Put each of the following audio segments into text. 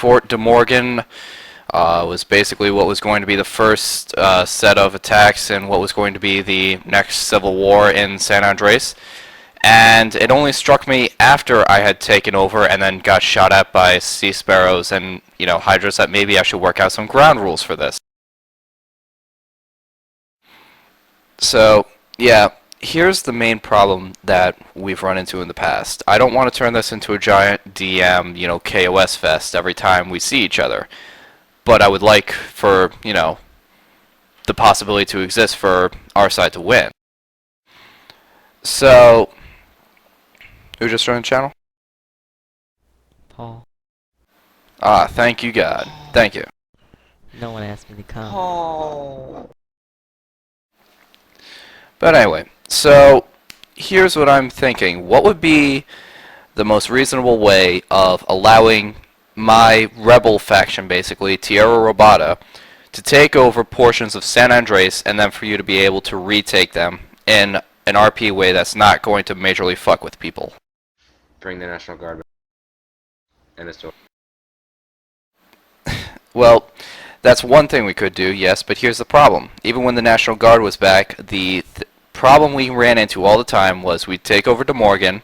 Fort De Morgan was basically what was going to be the first set of attacks in what was going to be the next civil war in San Andreas. And it only struck me after I had taken over and then got shot at by sea sparrows and, hydras that maybe I should work out some ground rules for this. So, yeah, here's the main problem that we've run into in the past. I don't want to turn this into a giant DM, KOS fest every time we see each other. But I would like for, the possibility to exist for our side to win. So, who just joined the channel? Paul. Ah, thank you, God. Thank you. No one asked me to come. Paul. But anyway, so here's what I'm thinking. What would be the most reasonable way of allowing my rebel faction, basically, Tierra Robada, to take over portions of San Andreas and then for you to be able to retake them in an RP way that's not going to majorly fuck with people? Bring the National Guard back. And it's over. Well, that's one thing we could do, yes, but here's the problem. Even when the National Guard was back, the problem we ran into all the time was we'd take over De Morgan,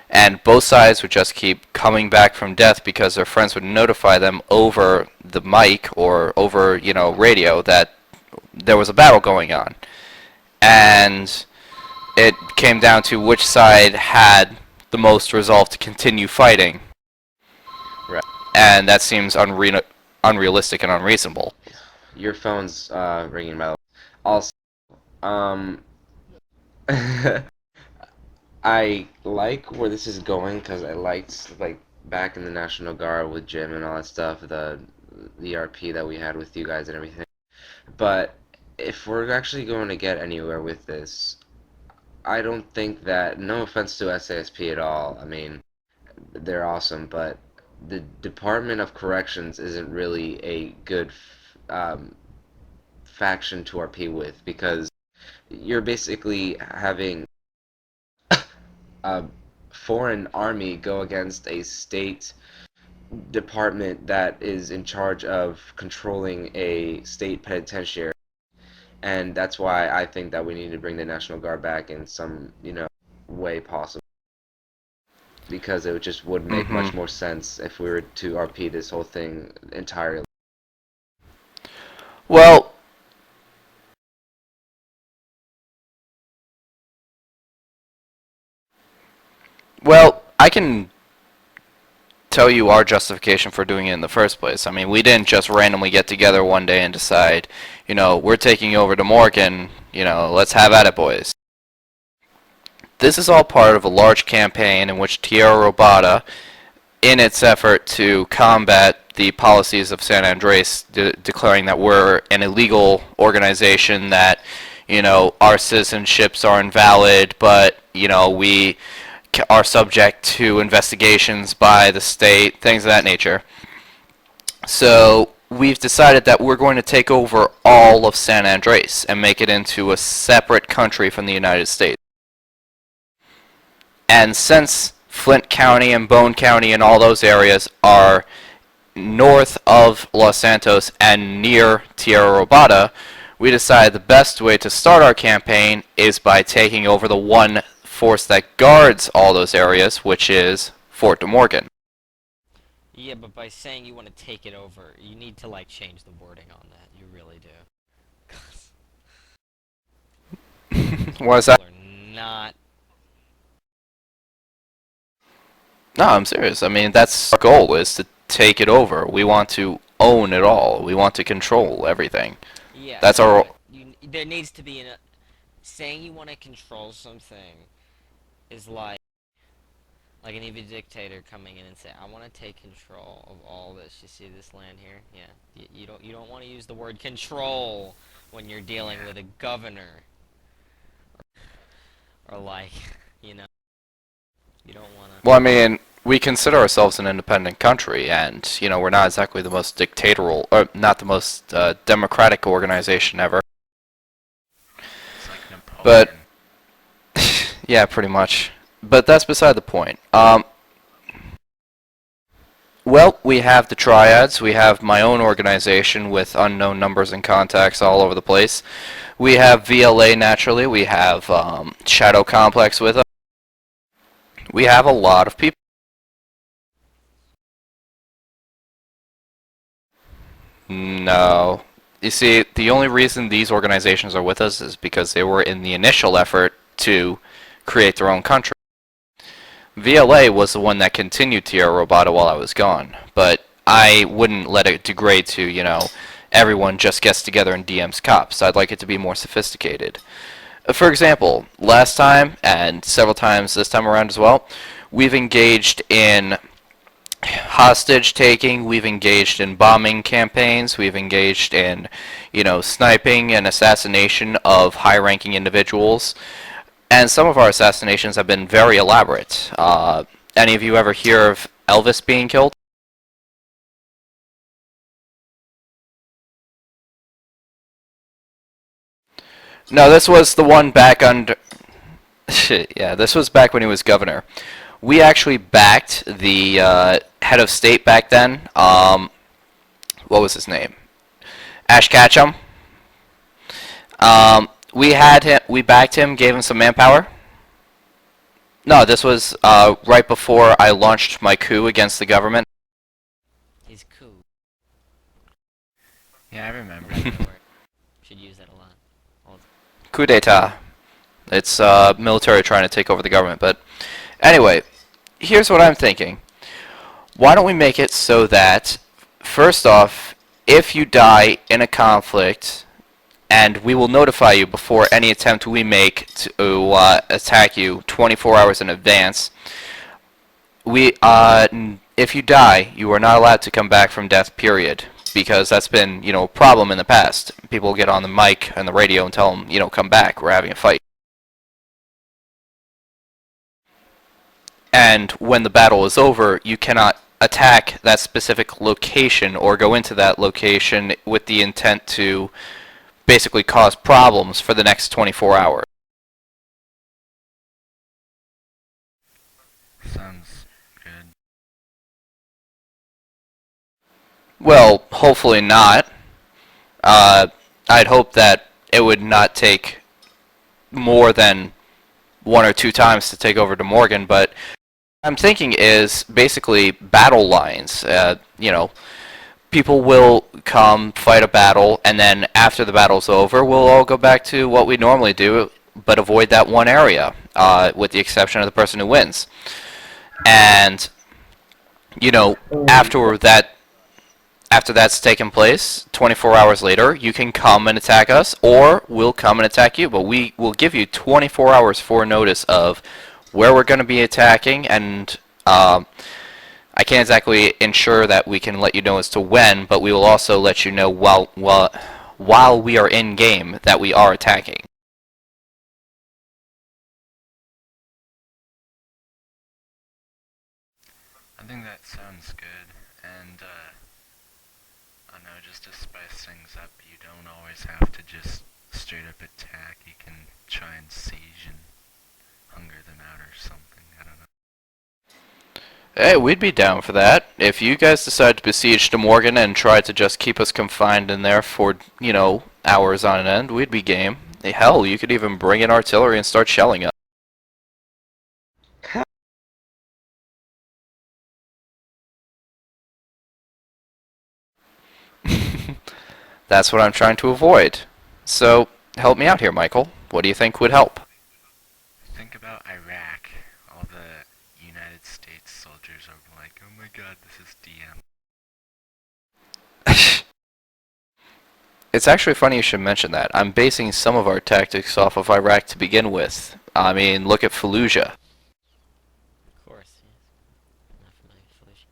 and both sides would just keep coming back from death because their friends would notify them over the mic or over, radio that there was a battle going on. And it came down to which side had the most resolve to continue fighting. Right. And that seems unrealistic and unreasonable. Your phone's ringing, by the way. Also, I like where this is going because I liked back in the National Guard with Jim and all that stuff, the RP that we had with you guys and everything. But if we're actually going to get anywhere with this, I don't think that, no offense to SASP at all, I mean, they're awesome, but the Department of Corrections isn't really a good faction to RP with, because you're basically having a foreign army go against a state department that is in charge of controlling a state penitentiary. And that's why I think that we need to bring the National Guard back in some, way possible. Because it just would make much more sense if we were to RP this whole thing entirely. Well, I can tell you our justification for doing it in the first place. I mean, we didn't just randomly get together one day and decide, we're taking over De Morgan, let's have at it, boys. This is all part of a large campaign in which Tierra Robada, in its effort to combat the policies of San Andreas, declaring that we're an illegal organization, that, our citizenships are invalid, but, we are subject to investigations by the state, things of that nature. So we've decided that we're going to take over all of San Andreas and make it into a separate country from the United States. And since Flint County and Bone County and all those areas are north of Los Santos and near Tierra Robada, we decided the best way to start our campaign is by taking over the one force that guards all those areas, which is Fort De Morgan. Yeah, but by saying you want to take it over, you need to change the wording on that. You really do. Why is that? Not. No, I'm serious. I mean, that's our goal, is to take it over. We want to own it all. We want to control everything. Yeah. That's our... There needs to be saying you want to control something is like an evil dictator coming in and say, I want to take control of all this. You see this land here? Yeah. You don't want to use the word control when you're dealing with a governor. Or you don't want to... Well, I mean, we consider ourselves an independent country, and, we're not exactly the most dictatorial, or not the most democratic organization ever. It's like Napoleon. But, yeah, pretty much. But that's beside the point. Well, we have the triads. We have my own organization with unknown numbers and contacts all over the place. We have VLA naturally. We have Shadow Complex with us. We have a lot of people. No. You see, the only reason these organizations are with us is because they were in the initial effort to create their own country. VLA was the one that continued Tierra Robada while I was gone, but I wouldn't let it degrade to, everyone just gets together and DMs cops. I'd like it to be more sophisticated. For example, last time, and several times this time around as well, we've engaged in hostage taking, we've engaged in bombing campaigns, we've engaged in, sniping and assassination of high-ranking individuals, and some of our assassinations have been very elaborate. Any of you ever hear of Elvis being killed? No, this was the one back under... yeah, this was back when he was governor. We actually backed the head of state back then. What was his name? Ash Ketchum. We backed him, gave him some manpower. No, this was right before I launched my coup against the government. He's cool. Yeah, I remember. Should use that a lot. Coup d'etat. It's military trying to take over the government. But anyway, here's what I'm thinking. Why don't we make it so that, first off, if you die in a conflict, and we will notify you before any attempt we make to attack you 24 hours in advance, if you die, you are not allowed to come back from death, period. Because that's been, a problem in the past. People get on the mic and the radio and tell them, come back, we're having a fight. And when the battle is over, you cannot attack that specific location or go into that location with the intent to basically cause problems for the next 24 hours. Sounds good. Well, hopefully not. I'd hope that it would not take more than 1 or 2 times to take over De Morgan, but what I'm thinking is basically battle lines. People will come, fight a battle, and then after the battle's over, we'll all go back to what we normally do, but avoid that one area, with the exception of the person who wins. And, after that's taken place, 24 hours later, you can come and attack us, or we'll come and attack you, but we will give you 24 hours foreknotice of where we're going to be attacking, and I can't exactly ensure that we can let you know as to when, but we will also let you know while we are in game that we are attacking. I think that sounds good, and I know, just to spice things up, you don't always have to just straight up attack. You can try and siege and hunger them out or something. I don't know. Hey, we'd be down for that. If you guys decide to besiege De Morgan and try to just keep us confined in there for, hours on end, we'd be game. Hell, you could even bring in artillery and start shelling us. That's what I'm trying to avoid. So, help me out here, Michael. What do you think would help? Think about Iraq. All the United States soldiers are like, oh my god, this is DM. It's actually funny you should mention that. I'm basing some of our tactics off of Iraq to begin with. I mean, look at Fallujah. Of course, yes. Not familiar with Felicia.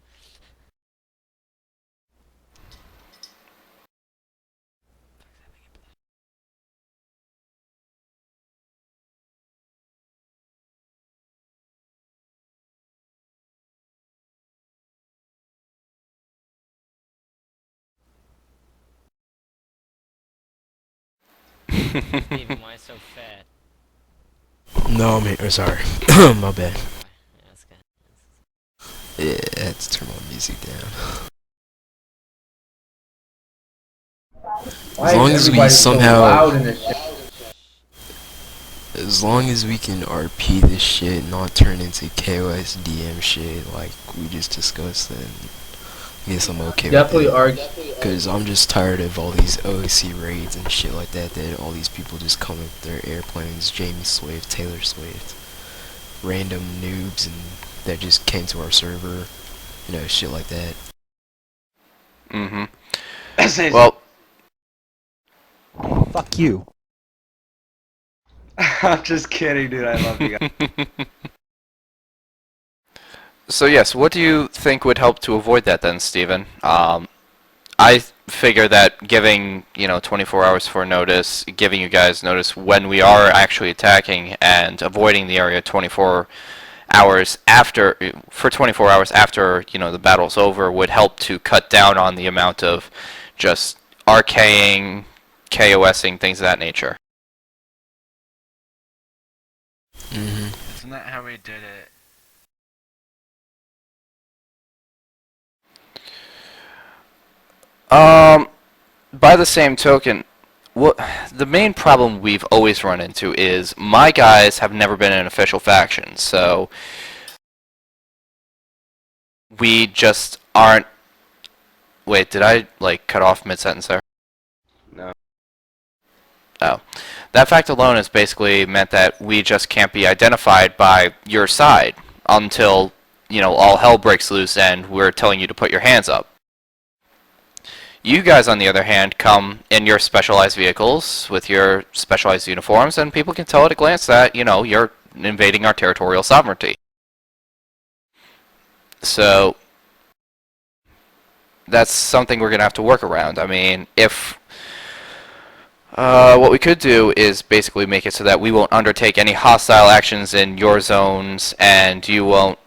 Steven, why so fat? No, I'm here. Sorry. My bad. Yeah, that's good. Yeah, I had to turn my music down. As long as we somehow, as long as we can RP this shit, not turn into KOS DM shit like we just discussed, then I guess I'm okay Definitely with it. arc. Cause I'm just tired of all these OC raids and shit like that. That all these people just come with their airplanes, Jamie Swift, Taylor Swift, random noobs, and that just came to our server, you know, shit like that. Mm-hmm. Well, Fuck you. I'm just kidding, dude. I love you guys. so yes, what do you think would help to avoid that then, Steven? I figure that giving, 24 hours for notice, giving you guys notice when we are actually attacking, and avoiding the area 24 hours after, for 24 hours after, the battle's over, would help to cut down on the amount of just RKing, KOSing, things of that nature. Isn't that how we did it? By the same token, what the main problem we've always run into is my guys have never been in official factions, so we just aren't. Wait, did I cut off mid-sentence there? No. Oh, that fact alone has basically meant that we just can't be identified by your side until all hell breaks loose and we're telling you to put your hands up. You guys, on the other hand, come in your specialized vehicles with your specialized uniforms, and people can tell at a glance that, you're invading our territorial sovereignty. So, that's something we're going to have to work around. I mean, if... what we could do is basically make it so that we won't undertake any hostile actions in your zones, and you won't,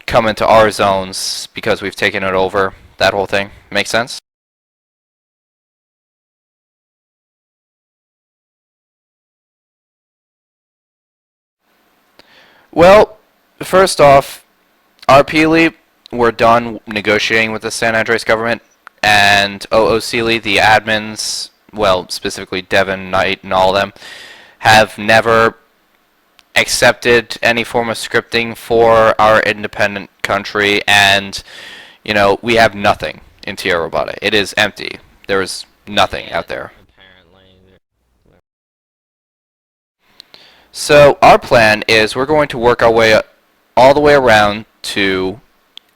come into our zones because we've taken it over. That whole thing. Make sense? Well, first off, RP we're done negotiating with the San Andreas government, and OOC, the admins, well, specifically Devin, Knight, and all of them, have never accepted any form of scripting for our independent country, and we have nothing in Tierra Robada. It is empty. There is nothing out there. So our plan is we're going to work our way all the way around to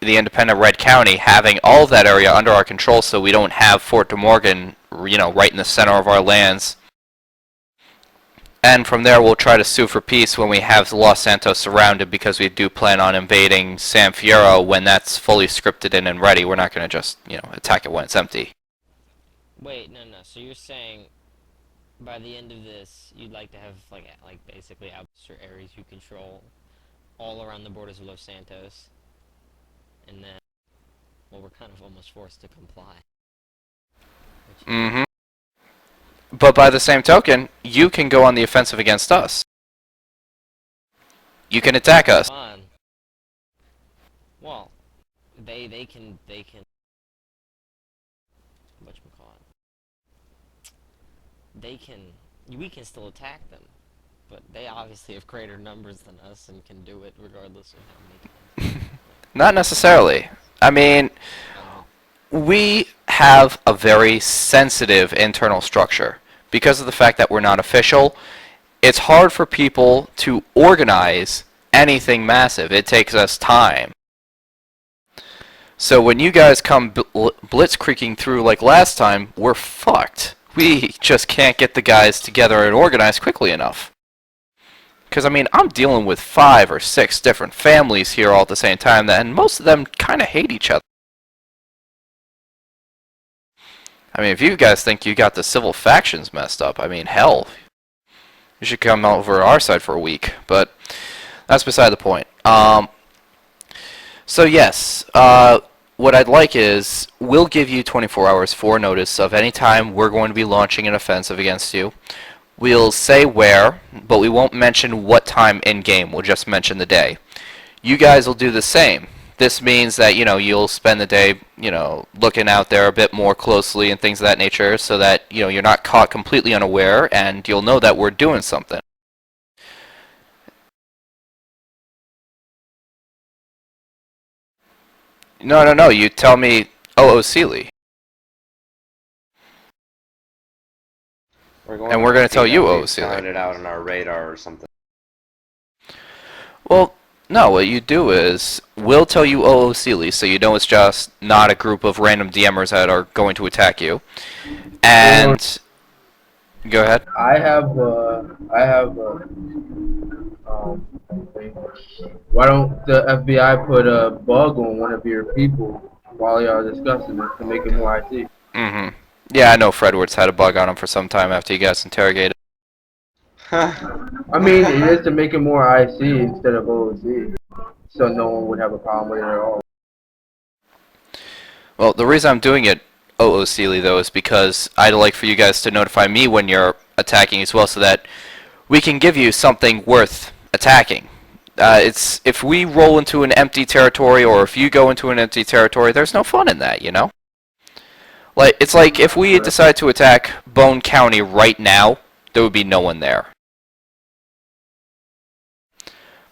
the independent Red County, having all of that area under our control, so we don't have Fort De Morgan, right in the center of our lands. And from there, we'll try to sue for peace when we have Los Santos surrounded, because we do plan on invading San Fierro when that's fully scripted in and ready. We're not going to just, attack it when it's empty. Wait, no. So you're saying by the end of this, you'd like to have like basically outposts or areas you control all around the borders of Los Santos, and then, well, we're kind of almost forced to comply. Mm-hmm. But by the same token, you can go on the offensive against us. You can attack us. Fun. Well, they can whatchamacallit. We can still attack them, but they obviously have greater numbers than us and can do it regardless of how many times. Not necessarily. I mean, we have a very sensitive internal structure. Because of the fact that we're not official, it's hard for people to organize anything massive. It takes us time. So when you guys come blitzkrieging through like last time, we're fucked. We just can't get the guys together and organize quickly enough. Because, I mean, I'm dealing with 5 or 6 different families here all at the same time, and most of them kind of hate each other. I mean, if you guys think you got the civil factions messed up, I mean, hell, you should come over our side for a week. But that's beside the point. So yes, what I'd like is we'll give you 24 hours for notice of any time we're going to be launching an offensive against you. We'll say where, but we won't mention what time in game. We'll just mention the day. You guys will do the same. this means that, you'll spend the day, looking out there a bit more closely and things of that nature so that, you're not caught completely unaware and you'll know that we're doing something. No, no, no, you tell me OOC. And we're gonna tell you OOC. Found it out on our radar or something. Well, no, what you do is, we'll tell you OOC, so you know it's just not a group of random DMers that are going to attack you. And... Go ahead. I have why don't the FBI put a bug on one of your people while y'all discussing it to make it more IT? Mm-hmm. Yeah, I know Fredward's had a bug on him for some time after you guys interrogated. I mean, it is to make it more IC instead of OOC, so no one would have a problem with it at all. Well, the reason I'm doing it OOC, though, is because I'd like for you guys to notify me when you're attacking as well, so that we can give you something worth attacking. It's if we roll into an empty territory, or if you go into an empty territory, there's no fun in that, you know? Like, it's like if we decide to attack Bone County right now, there would be no one there.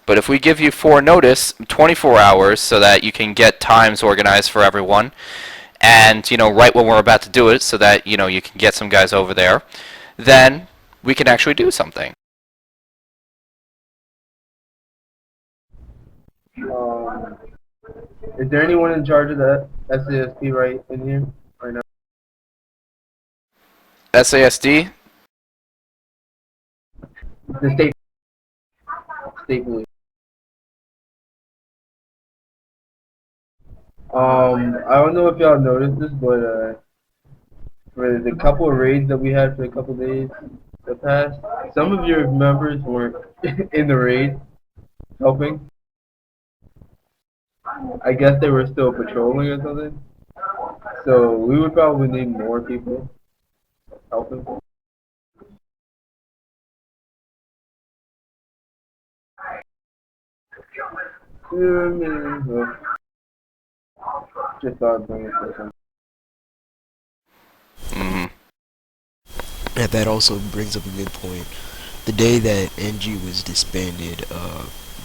But if we give you notice, 24 hours, so that you can get times organized for everyone, and, right when we're about to do it, so that, you can get some guys over there, then we can actually do something. Is there anyone in charge of that SASP right in here right now? SASD? The state police. I don't know if y'all noticed this, but for the couple of raids that we had for a couple of days that passed, some of your members weren't in the raid helping. I guess they were still patrolling or something. So we would probably need more people helping. Just thought I'd bring it to attention. And that also brings up a good point. The day that NG was disbanded,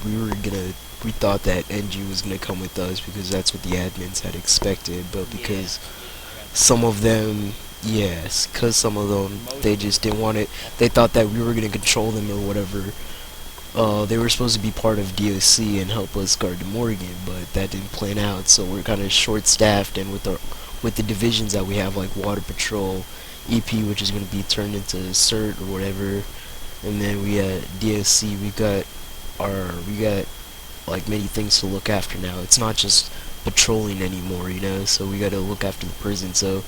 we thought that NG was gonna come with us because that's what the admins had expected, but because some of them, some of them, they just didn't want it. They thought that we were gonna control them or whatever. They were supposed to be part of DOC and help us guard the Morgan, but that didn't plan out, so we're kind of short-staffed, and with the divisions that we have, like Water Patrol, EP, which is going to be turned into CERT or whatever, and then we got DOC, we got like many things to look after now. It's not just patrolling anymore, so we got to look after the prison. So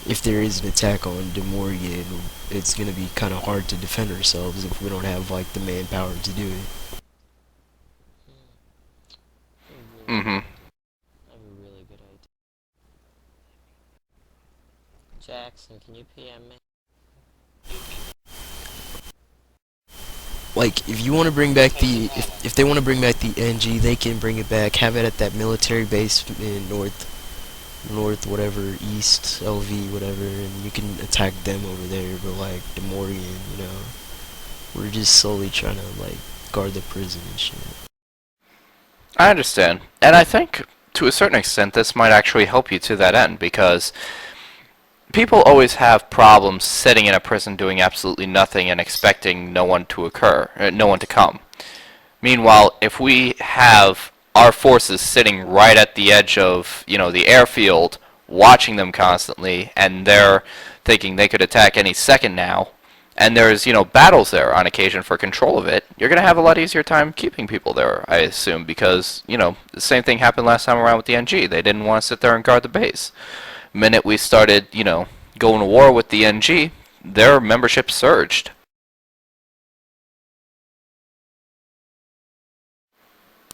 if there is an attack on De Morgan, it's going to be kind of hard to defend ourselves if we don't have like the manpower to do it. Mm-hmm. That'd be a really good idea. Jackson, can you PM me? Like, if you want to bring back the, if they want to bring back the NG, they can bring it back. Have it at that military base in north whatever, east LV whatever, and you can attack them over there. But like De Morgan, we're just solely trying to like guard the prison and shit. I understand, and I think to a certain extent this might actually help you to that end, because people always have problems sitting in a prison doing absolutely nothing and expecting no one to come. Meanwhile, if we have our forces sitting right at the edge of, the airfield, watching them constantly, and they're thinking they could attack any second now, and there's, battles there on occasion for control of it, you're going to have a lot easier time keeping people there, I assume, because, the same thing happened last time around with the NG. They didn't want to sit there and guard the base. The minute we started, going to war with the NG, their membership surged.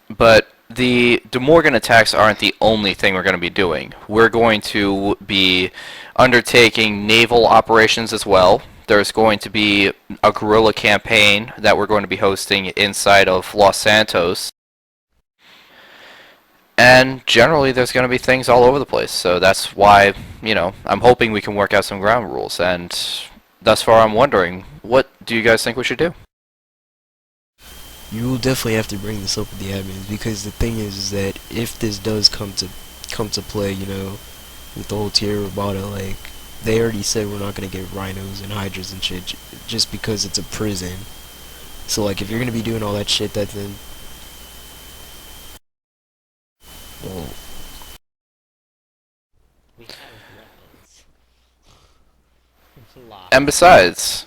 But the De Morgan attacks aren't the only thing we're going to be doing. We're going to be undertaking naval operations as well. There's going to be a guerrilla campaign that we're going to be hosting inside of Los Santos. And generally, there's going to be things all over the place. So that's why, I'm hoping we can work out some ground rules. And thus far, I'm wondering, what do you guys think we should do? You will definitely have to bring this up with the admins, because the thing is that if this does come to play, with the whole Tierra Robada, like, they already said we're not gonna get rhinos and hydras and shit just because it's a prison. So like, if you're gonna be doing all that shit, then well, We have weapons. A lot. And besides,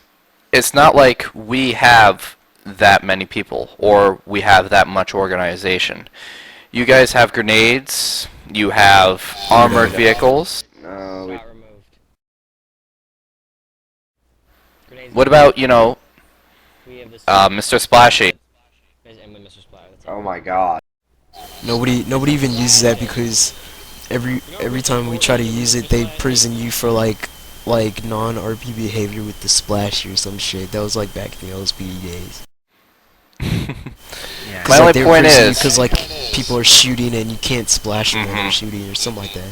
it's not like we have that many people or we have that much organization. You guys have grenades, you have armored vehicles. No, we Shot removed. Grenades What removed. about, We have this. Mr. Splashy? And with Mr. Splatter. That's it. oh my god. nobody even uses that, because every time we try to use it, they prison you for like non-RP behavior with the splash or some shit. That was like back in the LSPD days. Yeah. My only point is- because like people are shooting and you can't splash them when they're Mhm. shooting or something like that.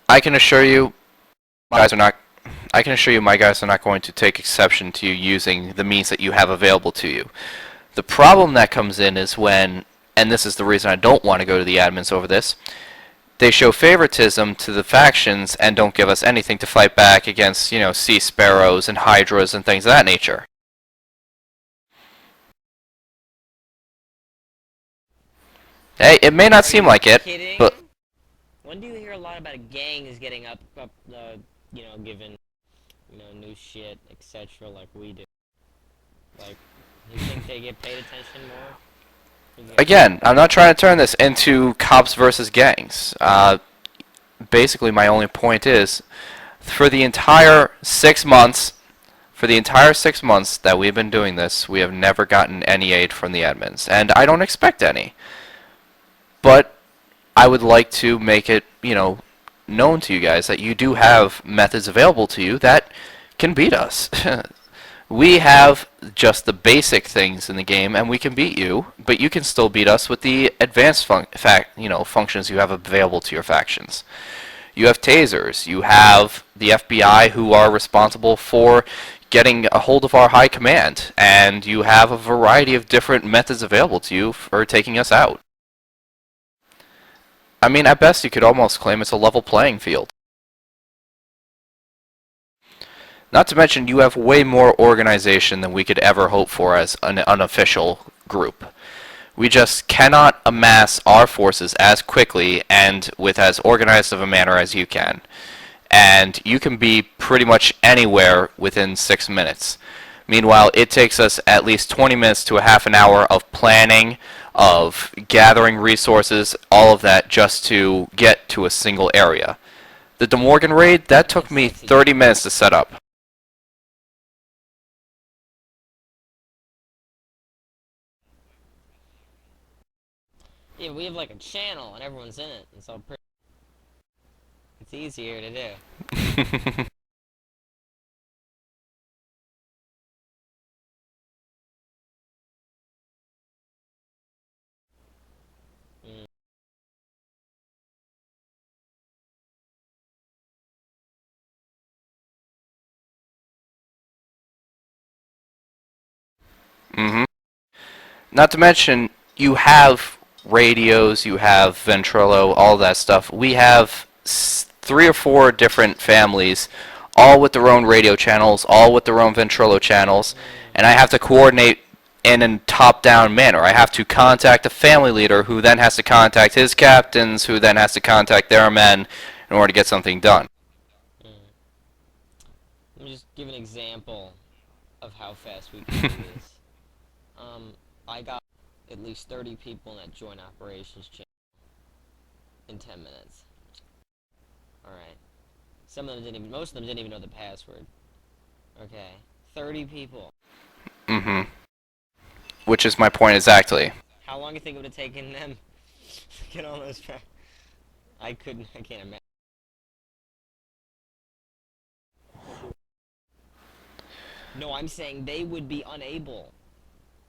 I can assure you, my guys are not going to take exception to you using the means that you have available to you. The problem that comes in is when, and this is the reason I don't want to go to the admins over this, they show favoritism to the factions and don't give us anything to fight back against, sea sparrows and hydras and things of that nature. Hey, it may not seem like it, Kidding? but When do you hear a lot about gangs getting given, new shit, etc. like we do? Like, you think they get paid attention more? again, I'm not trying to turn this into cops versus gangs. Basically, my only point is, for the entire 6 months, that we've been doing this, we have never gotten any aid from the admins, and I don't expect any. But I would like to make it, known to you guys that you do have methods available to you that can beat us. We have just the basic things in the game, and we can beat you, but you can still beat us with the advanced functions you have available to your factions. You have tasers. You have the FBI, who are responsible for getting a hold of our high command, and you have a variety of different methods available to you for taking us out. I mean, at best, you could almost claim it's a level playing field. Not to mention, you have way more organization than we could ever hope for as an unofficial group. We just cannot amass our forces as quickly and with as organized of a manner as you can. And you can be pretty much anywhere within 6 minutes. Meanwhile, it takes us at least 20 minutes to a half an hour of planning, of gathering resources, all of that just to get to a single area. The De Morgan raid, that took me 30 minutes to set up. Yeah, we have like a channel and everyone's in it, and so it's easier to do. Mm. hmm Not to mention, you have radios, you have Ventrilo, all that stuff. We have 3 or 4 different families, all with their own radio channels, all with their own Ventrilo channels, and I have to coordinate in a top-down manner. I have to contact a family leader, who then has to contact his captains, who then has to contact their men in order to get something done. Mm. Let me just give an example of how fast we can do this. I got at least 30 people in that joint operations channel in 10 minutes. Alright. Most of them didn't even know the password. Okay. 30 people. Which is my point exactly. How long do you think it would have taken them to get on those tracks? I can't imagine. No, I'm saying they would be unable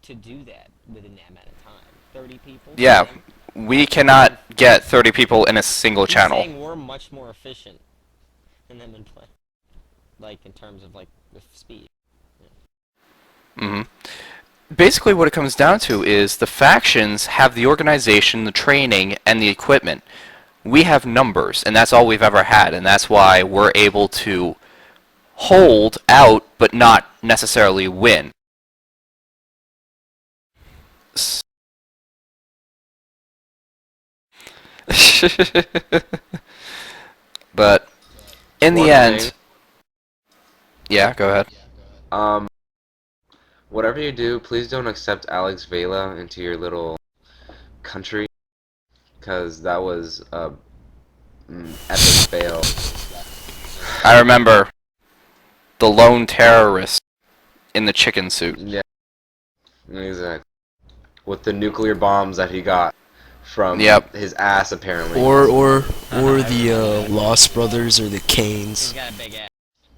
to do that within that amount of time. 30 people. Yeah, Them. we cannot get 30 people in a single He's channel. saying we're much more efficient than them in play. Like, in terms of, like, with speed. hmm Basically, what it comes down to is the factions have the organization, the training, and the equipment. We have numbers, and that's all we've ever had, and that's why we're able to hold out, but not necessarily win. But in the One end, thing, yeah, go ahead. whatever you do, please don't accept Alex Vela into your little country, because that was a epic fail. I remember the lone terrorist in the chicken suit. Yeah, exactly. With the nuclear bombs that he got from Yep. his ass, apparently. Or the Lost Brothers or the He's Canes. got a big ass.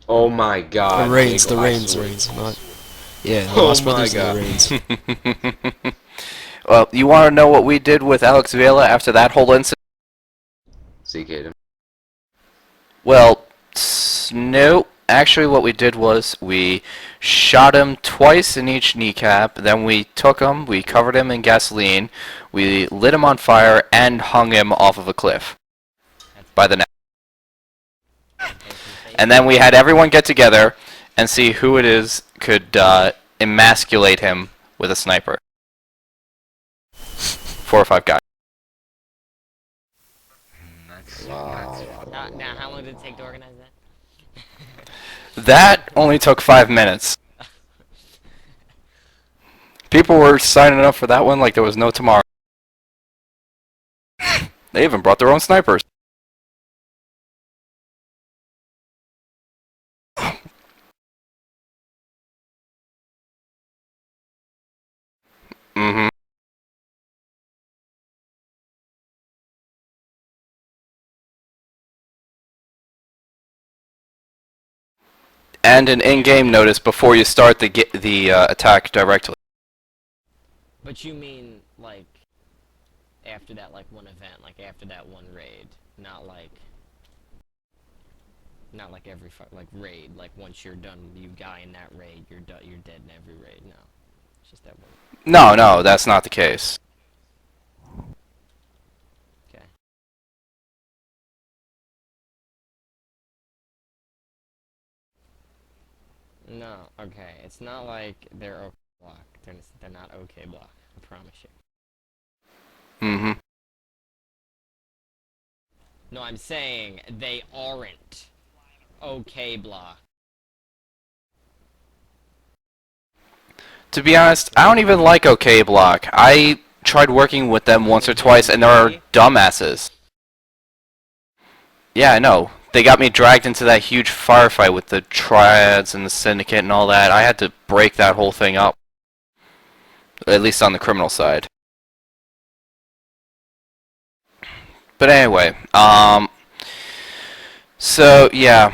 Oh my god. The Reigns, Diego, the I Reigns, swear. not. Yeah, the Oh Lost my Brothers God. and the Reigns. Well, you want to know what we did with Alex Vela after that whole incident? CK'd him. Well, no. Actually, what we did was we shot him twice in each kneecap. Then we took him, we covered him in gasoline, we lit him on fire, and hung him off of a cliff by the neck. And then we had everyone get together and see who it is could emasculate him with a sniper. 4 or 5 guys. That's Now, how long did it take to organize that? That only took 5 minutes. People were signing up for that one like there was no tomorrow. They even brought their own snipers. Mm-hmm. And an in-game notice before you start the attack directly. But you mean, like, after that, like, one event, like, after that one raid, not like every like raid, like once you're done, you die in that raid, you're dead in every raid. No, it's just that one. No, that's not the case. Okay. No, okay, it's not like they're OK block. They're not OK block. I promise you. Mm-hmm. No, I'm saying they aren't OK block. To be honest, I don't even like OK Block. I tried working with them once or twice, and they're dumbasses. Yeah, I know. They got me dragged into that huge firefight with the triads and the syndicate and all that. I had to break that whole thing up. At least on the criminal side. But anyway, so yeah,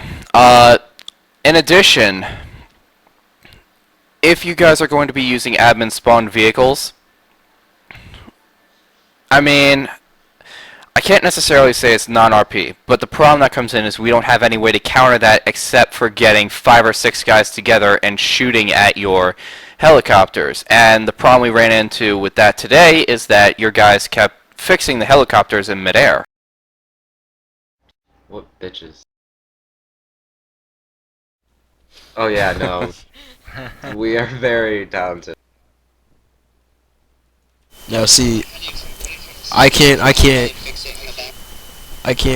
in addition, if you guys are going to be using admin spawned vehicles, I mean, I can't necessarily say it's non-RP, but the problem that comes in is we don't have any way to counter that except for getting 5 or 6 guys together and shooting at your helicopters. And the problem we ran into with that today is that your guys kept fixing the helicopters in midair. What bitches? Oh yeah, no. We are very talented. Now see, I can't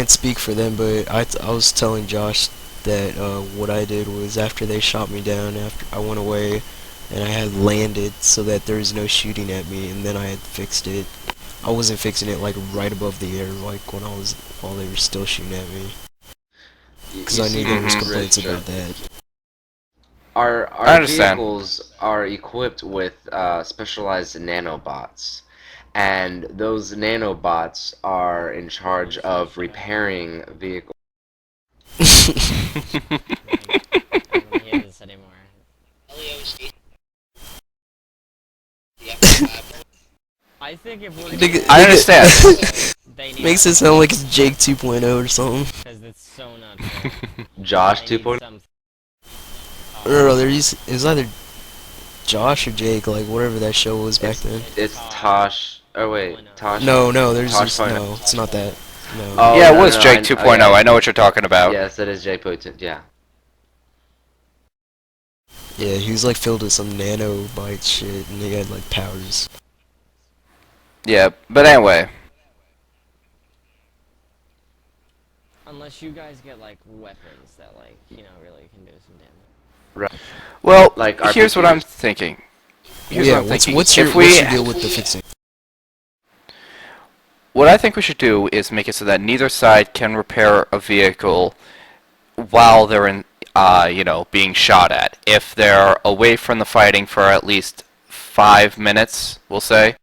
speak for them, but I was telling Josh that what I did was after they shot me down, after I went away, and I had landed so that there was no shooting at me, and then I had fixed it. I wasn't fixing it like right above the air, like while they were still shooting at me, because I knew there was complaints about that. Our I understand. vehicles are equipped with specialized nanobots, and those nanobots are in charge of repairing vehicles. I don't want to hear this anymore. I think if we're Nigga- I nigga- understand. they need Makes it sound like it's Jake 2.0 or something. because it's so not fair. Josh They need 2.0. something. No, it was either Josh or Jake, like whatever that show was back then. It's Tosh. Oh wait, Tosh. No, there's Tosh point no, it's not that. No. Oh, Yeah, it no, was no, Jake I- 2.0. oh, yeah. I know what you're talking about. Yes, it is Jake 2.0. Yeah. Yeah, he was like filled with some nanobite shit, and he had like powers. Yeah, but anyway. Unless you guys get like weapons that like really can do some damage. Well, Like here's what RPGs. I'm thinking. Here's Yeah, what I'm thinking. what's If your deal with the fixing? What I think we should do is make it so that neither side can repair a vehicle while they're in, being shot at. If they're away from the fighting for at least 5 minutes, we'll say.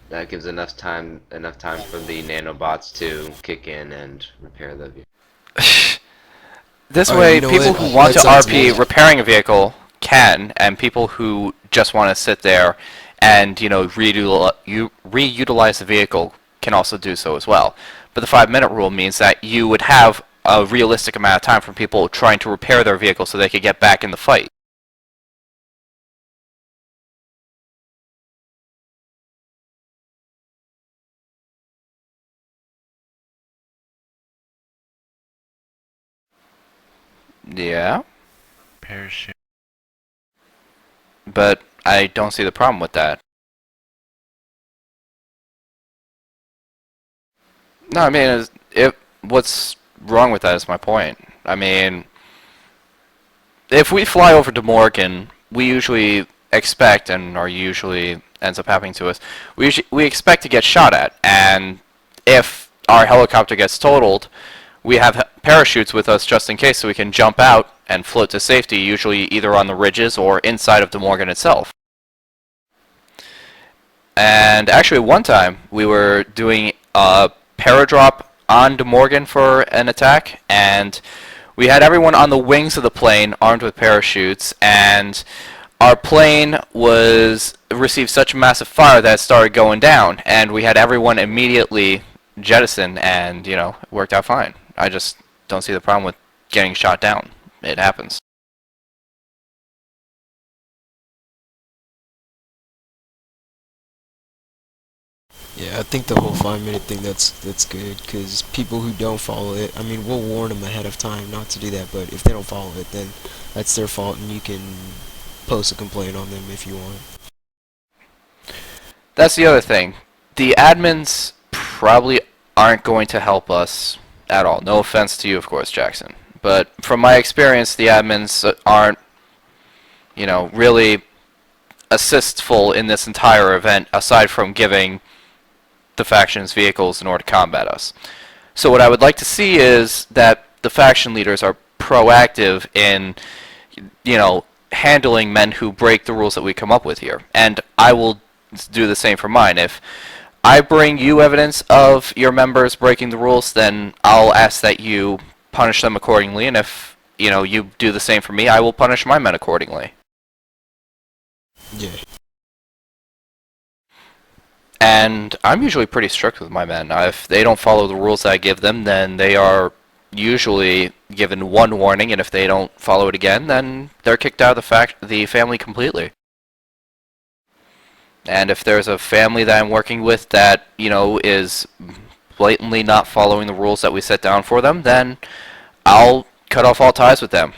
That gives enough time for the nanobots to kick in and repair the vehicle. This Alright, way, you know people what? who want to That sounds RP good. repairing a vehicle can, and people who just want to sit there and reutilize the vehicle can also do so as well. But the 5-minute rule means that you would have a realistic amount of time for people trying to repair their vehicle so they could get back in the fight. Yeah, Parachute. but I don't see the problem with that. No, I mean, what's wrong with that is my point. I mean, if we fly over to Morgan, we usually expect, and or usually ends up happening to us, we expect to get shot at, and if our helicopter gets totaled, we have parachutes with us just in case, so we can jump out and float to safety, usually either on the ridges or inside of De Morgan itself. And actually, one time we were doing a paradrop on De Morgan for an attack, and we had everyone on the wings of the plane armed with parachutes, and our plane received such massive fire that it started going down, and we had everyone immediately jettison, and it worked out fine. I just don't see the problem with getting shot down. It happens. Yeah, I think the whole 5-minute thing that's good, because people who don't follow it, I mean, we'll warn them ahead of time not to do that, but if they don't follow it, then that's their fault, and you can post a complaint on them if you want. That's the other thing. The admins probably aren't going to help us at all. No offense to you, of course, Jackson. But from my experience, the admins aren't, really assistful in this entire event, aside from giving the faction's vehicles in order to combat us. So what I would like to see is that the faction leaders are proactive in, handling men who break the rules that we come up with here. And I will do the same for mine. If I bring you evidence of your members breaking the rules, then I'll ask that you punish them accordingly, and if, you do the same for me, I will punish my men accordingly. Yeah. And I'm usually pretty strict with my men. If they don't follow the rules that I give them, then they are usually given one warning, and if they don't follow it again, then they're kicked out of the family completely. And if there's a family that I'm working with that, is blatantly not following the rules that we set down for them, then I'll cut off all ties with them.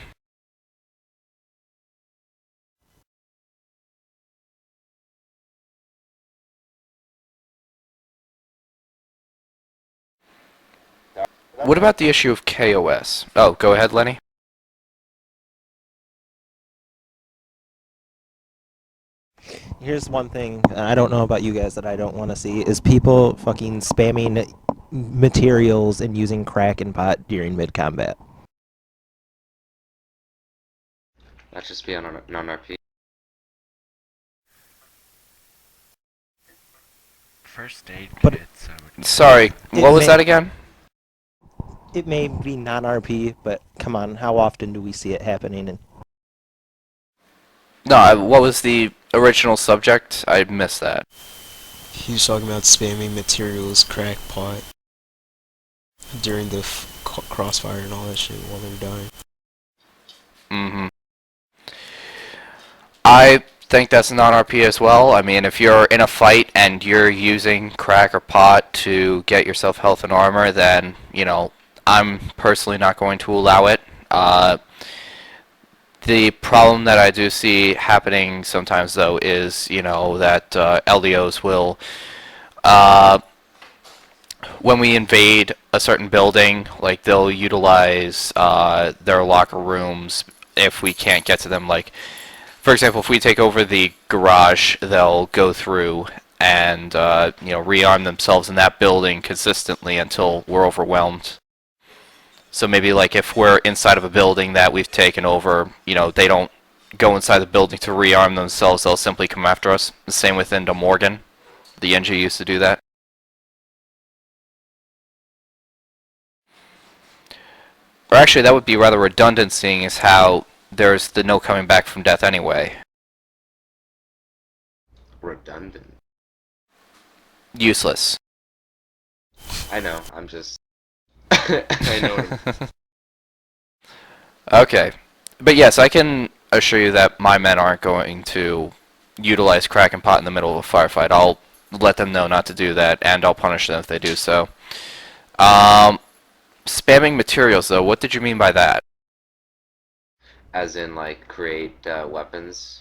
What about the issue of KOS? Oh, go ahead, Lenny. Here's one thing, and I don't know about you guys, that I don't want to see, is people fucking spamming materials and using crack and pot during mid-combat. That should be on non-RP. First aid But- kits, I would... Sorry, what was that again? It may be non-RP, but come on, how often do we see it happening? And No, what was the original subject? I missed that. He was talking about spamming materials, crack pot during the crossfire and all that shit while they were dying. Mm-hmm. I think that's non-RP as well. I mean, if you're in a fight and you're using crack or pot to get yourself health and armor, then, you know, I'm personally not going to allow it. The problem that I do see happening sometimes, though, is, you know, that LDOs will, when we invade a certain building, like, they'll utilize their locker rooms if we can't get to them. Like, for example, if we take over the garage, they'll go through and, you know, rearm themselves in that building consistently until we're overwhelmed. So maybe, like, if we're inside of a building that we've taken over, you know, they don't go inside the building to rearm themselves, they'll simply come after us. The same with De Morgan. The NG used to do that. Or actually, that would be rather redundant, seeing as how there's the no coming back from death anyway. Redundant. Useless. I know, I'm just... I know what it is. Okay. But yes, I can assure you that my men aren't going to utilize crack and pot in the middle of a firefight. I'll let them know not to do that, and I'll punish them if they do so. Spamming materials, though, what did you mean by that? As in, like, create weapons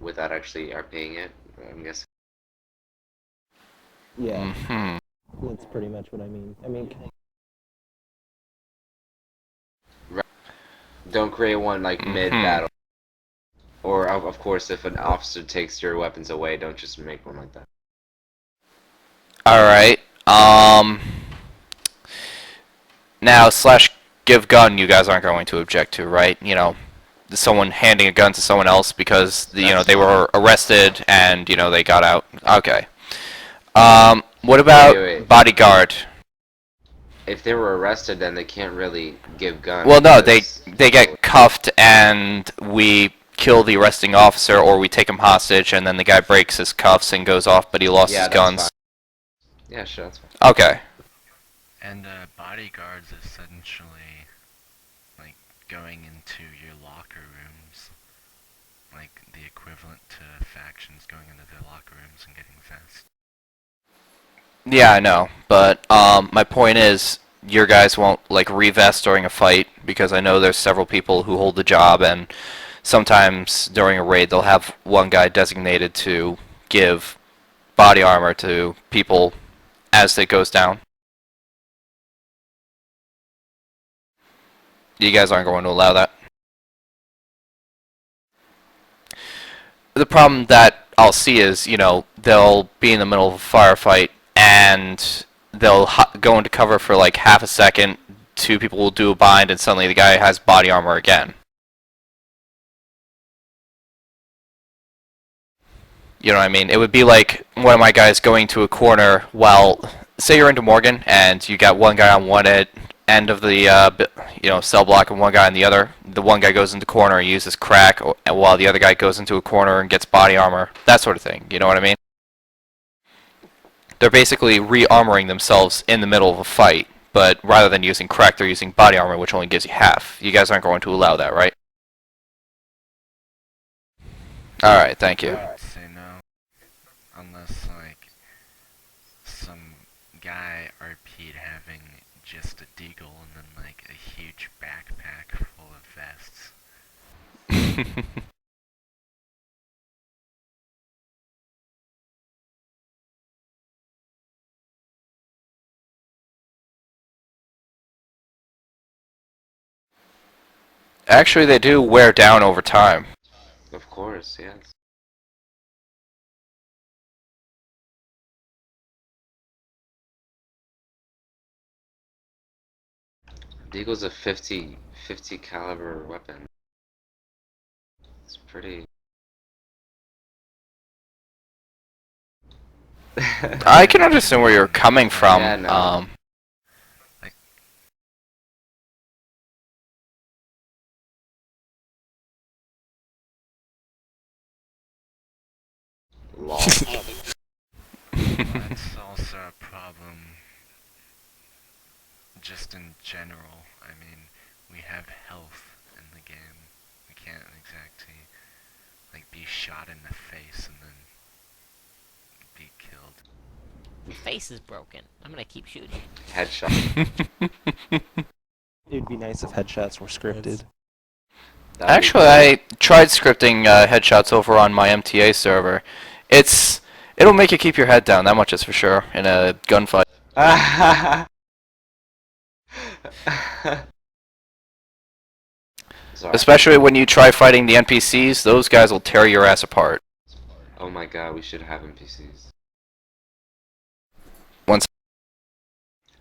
without actually RPing it, I'm guessing. Yeah, Mm-hmm. that's pretty much what I mean. I mean, Don't create one, like, mid-battle. Or, of course, if an officer takes your weapons away, don't just make one like that. Alright. Now, slash give gun, you guys aren't going to object to, right? You know, someone handing a gun to someone else because, you know, they were arrested and, you know, they got out. Okay. What about Wait. bodyguard? If they were arrested, then they can't really give guns. Well, no, they because- get cuffed and we kill the arresting officer, or we take him hostage and then the guy breaks his cuffs and goes off, but he lost Yeah, his that's guns. fine. Yeah, sure, that's fine. Okay. And bodyguards essentially, like, going into your locker rooms, like the equivalent to factions going into their locker rooms and getting vests. Yeah, I know, but my point is, your guys won't like revest during a fight because I know there's several people who hold the job, and sometimes during a raid they'll have one guy designated to give body armor to people as it goes down. You guys aren't going to allow that. The problem that I'll see is, you know, they'll be in the middle of a firefight and they'll go into cover for like half a second, two people will do a bind, and suddenly the guy has body armor again. You know what I mean? It would be like one of my guys going to a corner while, say you're into Morgan, and you got one guy on one end of the you know, cell block and one guy on the other. The one guy goes into corner and uses crack, while the other guy goes into a corner and gets body armor. That sort of thing. You know what I mean? They're basically re-armoring themselves in the middle of a fight, but rather than using crack, they're using body armor, which only gives you half. You guys aren't going to allow that, right? Alright, thank you. I would say no, unless like some guy RP'd having just a deagle and then like a huge backpack full of vests. Actually, they do wear down over time. Of course, yes. Deagle's a 50 caliber weapon. It's pretty... I can understand where you're coming from. Yeah, no. Lol. That's also a problem just in general. I mean, we have health in the game. We can't exactly, like, be shot in the face and then be killed. Your face is broken. I'm gonna keep shooting. Headshot. It'd be nice if headshots were scripted. That'd be Actually, cool. I tried scripting headshots over on my MTA server. It'll make you keep your head down. That much is for sure in a gunfight. Sorry. Especially when you try fighting the NPCs, those guys will tear your ass apart. Oh my god, we should have NPCs. Once.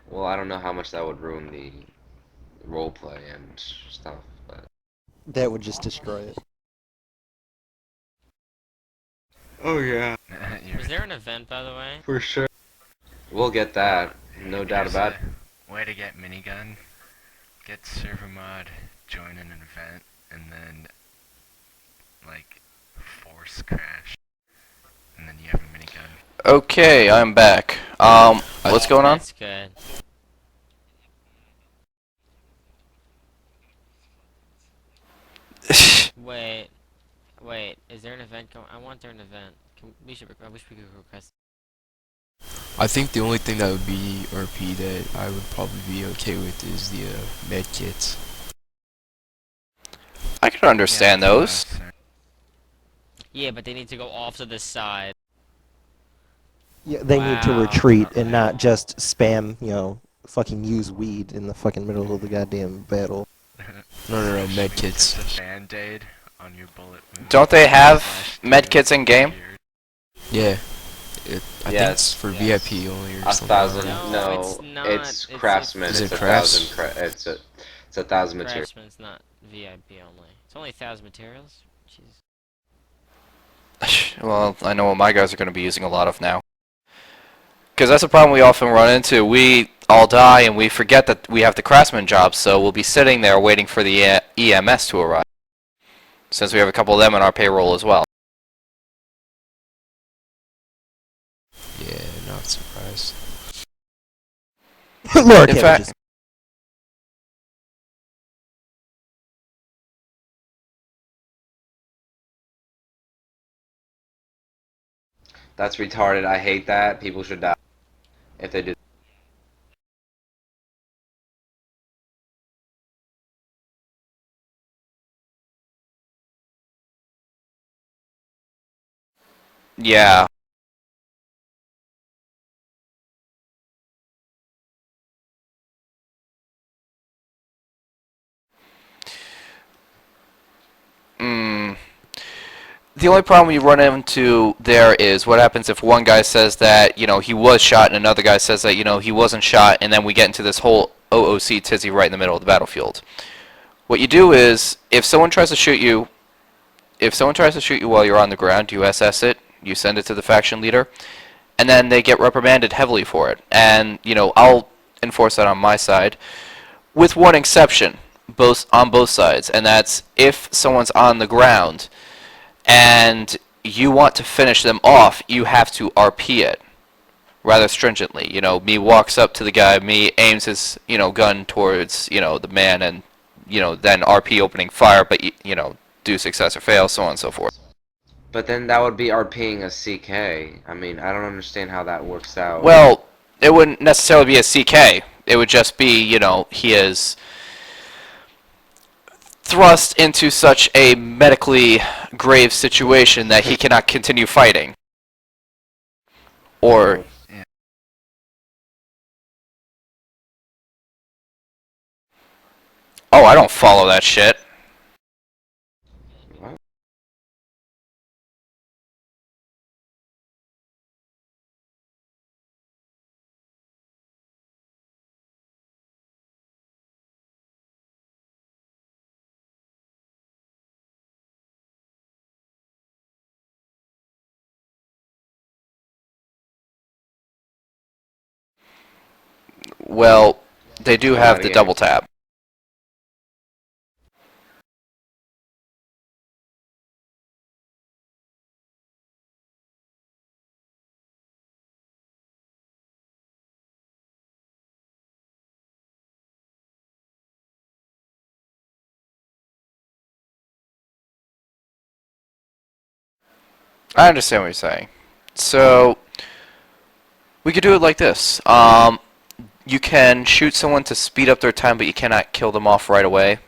Well, I don't know how much that would ruin the roleplay and stuff, but... That would just destroy it. Oh yeah. Was there an event, by the way? For sure. We'll get that, no doubt Here's about it. a way to get minigun. Get server mod, join an event, and then, like, force crash. And then you have a minigun. Okay, I'm back. What's going on? That's good. Wait. Is there an event going? I want there an event. I wish we could request. I think the only thing that would be RP that I would probably be okay with is the med kits. I can understand Yeah, those. Yeah, but they need to go off to the side. Yeah, they need to Wow. retreat and not just spam, fucking use weed in the fucking middle of the goddamn battle. No, med It's kits. a band-aid on your bullet wound. Don't they have Slash med two kits in game? here. Yeah. I Yeah, think it's for yes. VIP only or A something. thousand, No, no, it's not. it's It's- craftsman, Is it's it a crafts? thousand, it's a thousand materials. Craftsman's not VIP only. It's only 1,000 materials. Jeez. Well, I know what my guys are going to be using a lot of now. Because that's a problem we often run into. We all die and we forget that we have the craftsman job, so we'll be sitting there waiting for the EMS to arrive. Since we have a couple of them on our payroll as well. Yeah, not surprised. Lord, In Kevin fact- just That's retarded, I hate that, people should die. If they do. Yeah. The only problem you run into there is what happens if one guy says that, he was shot and another guy says that, he wasn't shot, and then we get into this whole OOC tizzy right in the middle of the battlefield. What you do is, if someone tries to shoot you while you're on the ground, you SS it, you send it to the faction leader, and then they get reprimanded heavily for it. And, I'll enforce that on my side, with one exception, on both sides, and that's if someone's on the ground and you want to finish them off, you have to RP it rather stringently. Me walks up to the guy, me aims his, gun towards, the man, and, then RP opening fire, but, do success or fail, so on and so forth. But then that would be RPing a CK. I mean, I don't understand how that works out. Well, it wouldn't necessarily be a CK. It would just be, he is thrust into such a medically grave situation that he cannot continue fighting. Or... Oh, I don't follow that shit. What? Well, they do have the double tap. I understand what you're saying. So we could do it like this. You can shoot someone to speed up their time, but you cannot kill them off right away.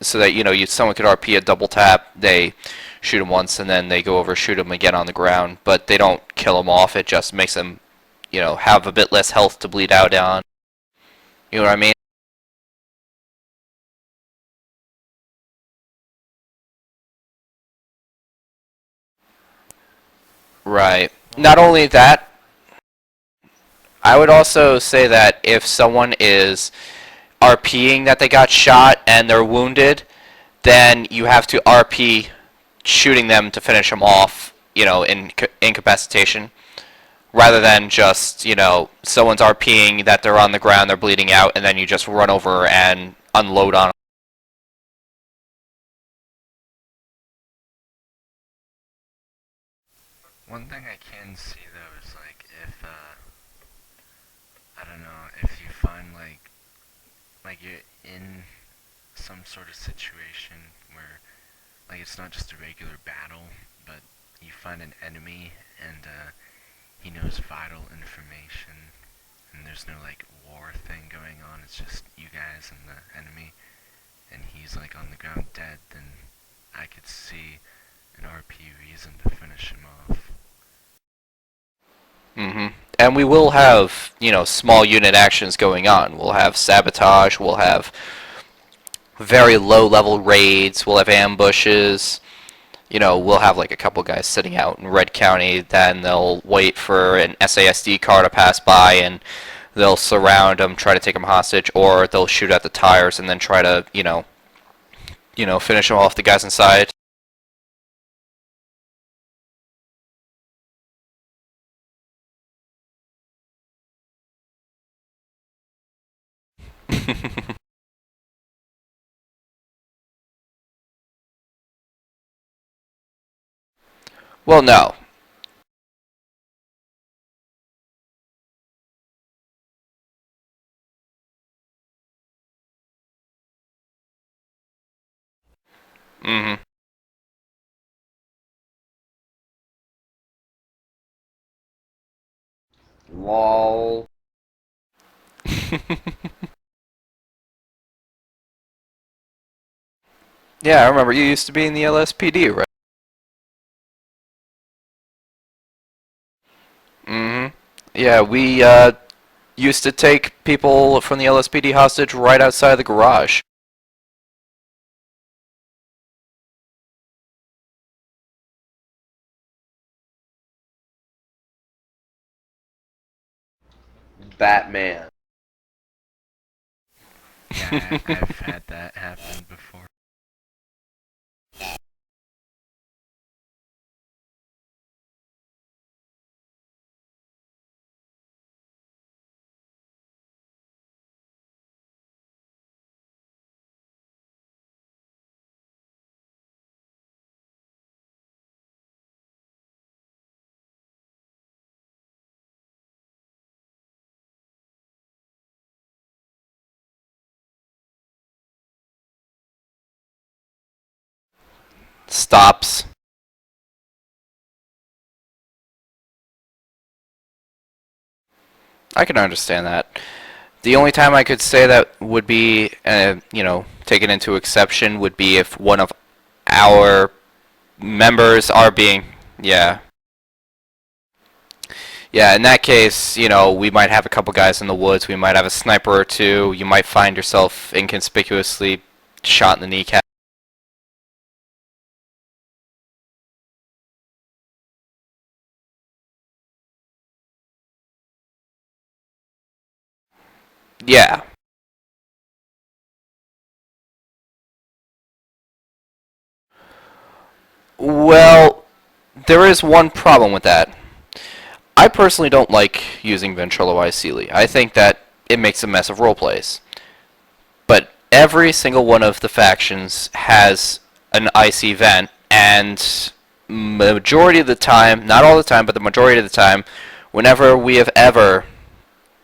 So that someone could RP a double tap. They shoot them once, and then they go over, shoot them again on the ground. But they don't kill them off. It just makes them, have a bit less health to bleed out on. You know what I mean? Right. Not only that, I would also say that if someone is RPing that they got shot and they're wounded, then you have to RP shooting them to finish them off, in incapacitation, rather than just, someone's RPing that they're on the ground, they're bleeding out, and then you just run over and unload on them. One thing I can see though is like if I don't know, if you find like you're in some sort of situation where like it's not just a regular battle, but you find an enemy and he knows vital information and there's no like war thing going on, it's just you guys and the enemy and he's like on the ground dead, then I could see an RP reason to finish him off. And we will have, small unit actions going on. We'll have sabotage, we'll have very low level raids, we'll have ambushes, we'll have like a couple guys sitting out in Red County, then they'll wait for an SASD car to pass by and they'll surround them, try to take them hostage, or they'll shoot at the tires and then try to, finish them off, the guys inside. Well, no. Lol. Yeah, I remember you used to be in the LSPD, right? Yeah, we used to take people from the LSPD hostage right outside the garage. Batman. Yeah, I've had that happen before. Stops. I can understand that. The only time I could say that would be, taken into exception would be if one of our members are being, yeah. Yeah, in that case, we might have a couple guys in the woods, we might have a sniper or two, you might find yourself inconspicuously shot in the kneecap. Yeah. Well, there is one problem with that. I personally don't like using Ventrilo Sealy. I think that it makes a mess of roleplays. But every single one of the factions has an IC vent, and majority of the time, not all the time, but the majority of the time, whenever we have ever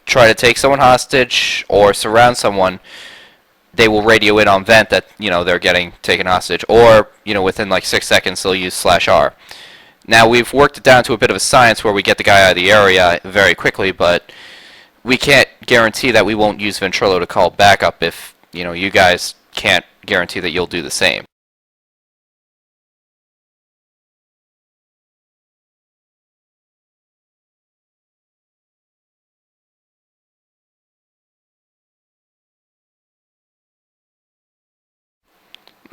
tried to take someone hostage or surround someone, they will radio in on vent that they're getting taken hostage, or within like 6 seconds they'll use /R. Now, we've worked it down to a bit of a science where we get the guy out of the area very quickly, but we can't guarantee that we won't use Ventrilo to call backup if, you guys can't guarantee that you'll do the same.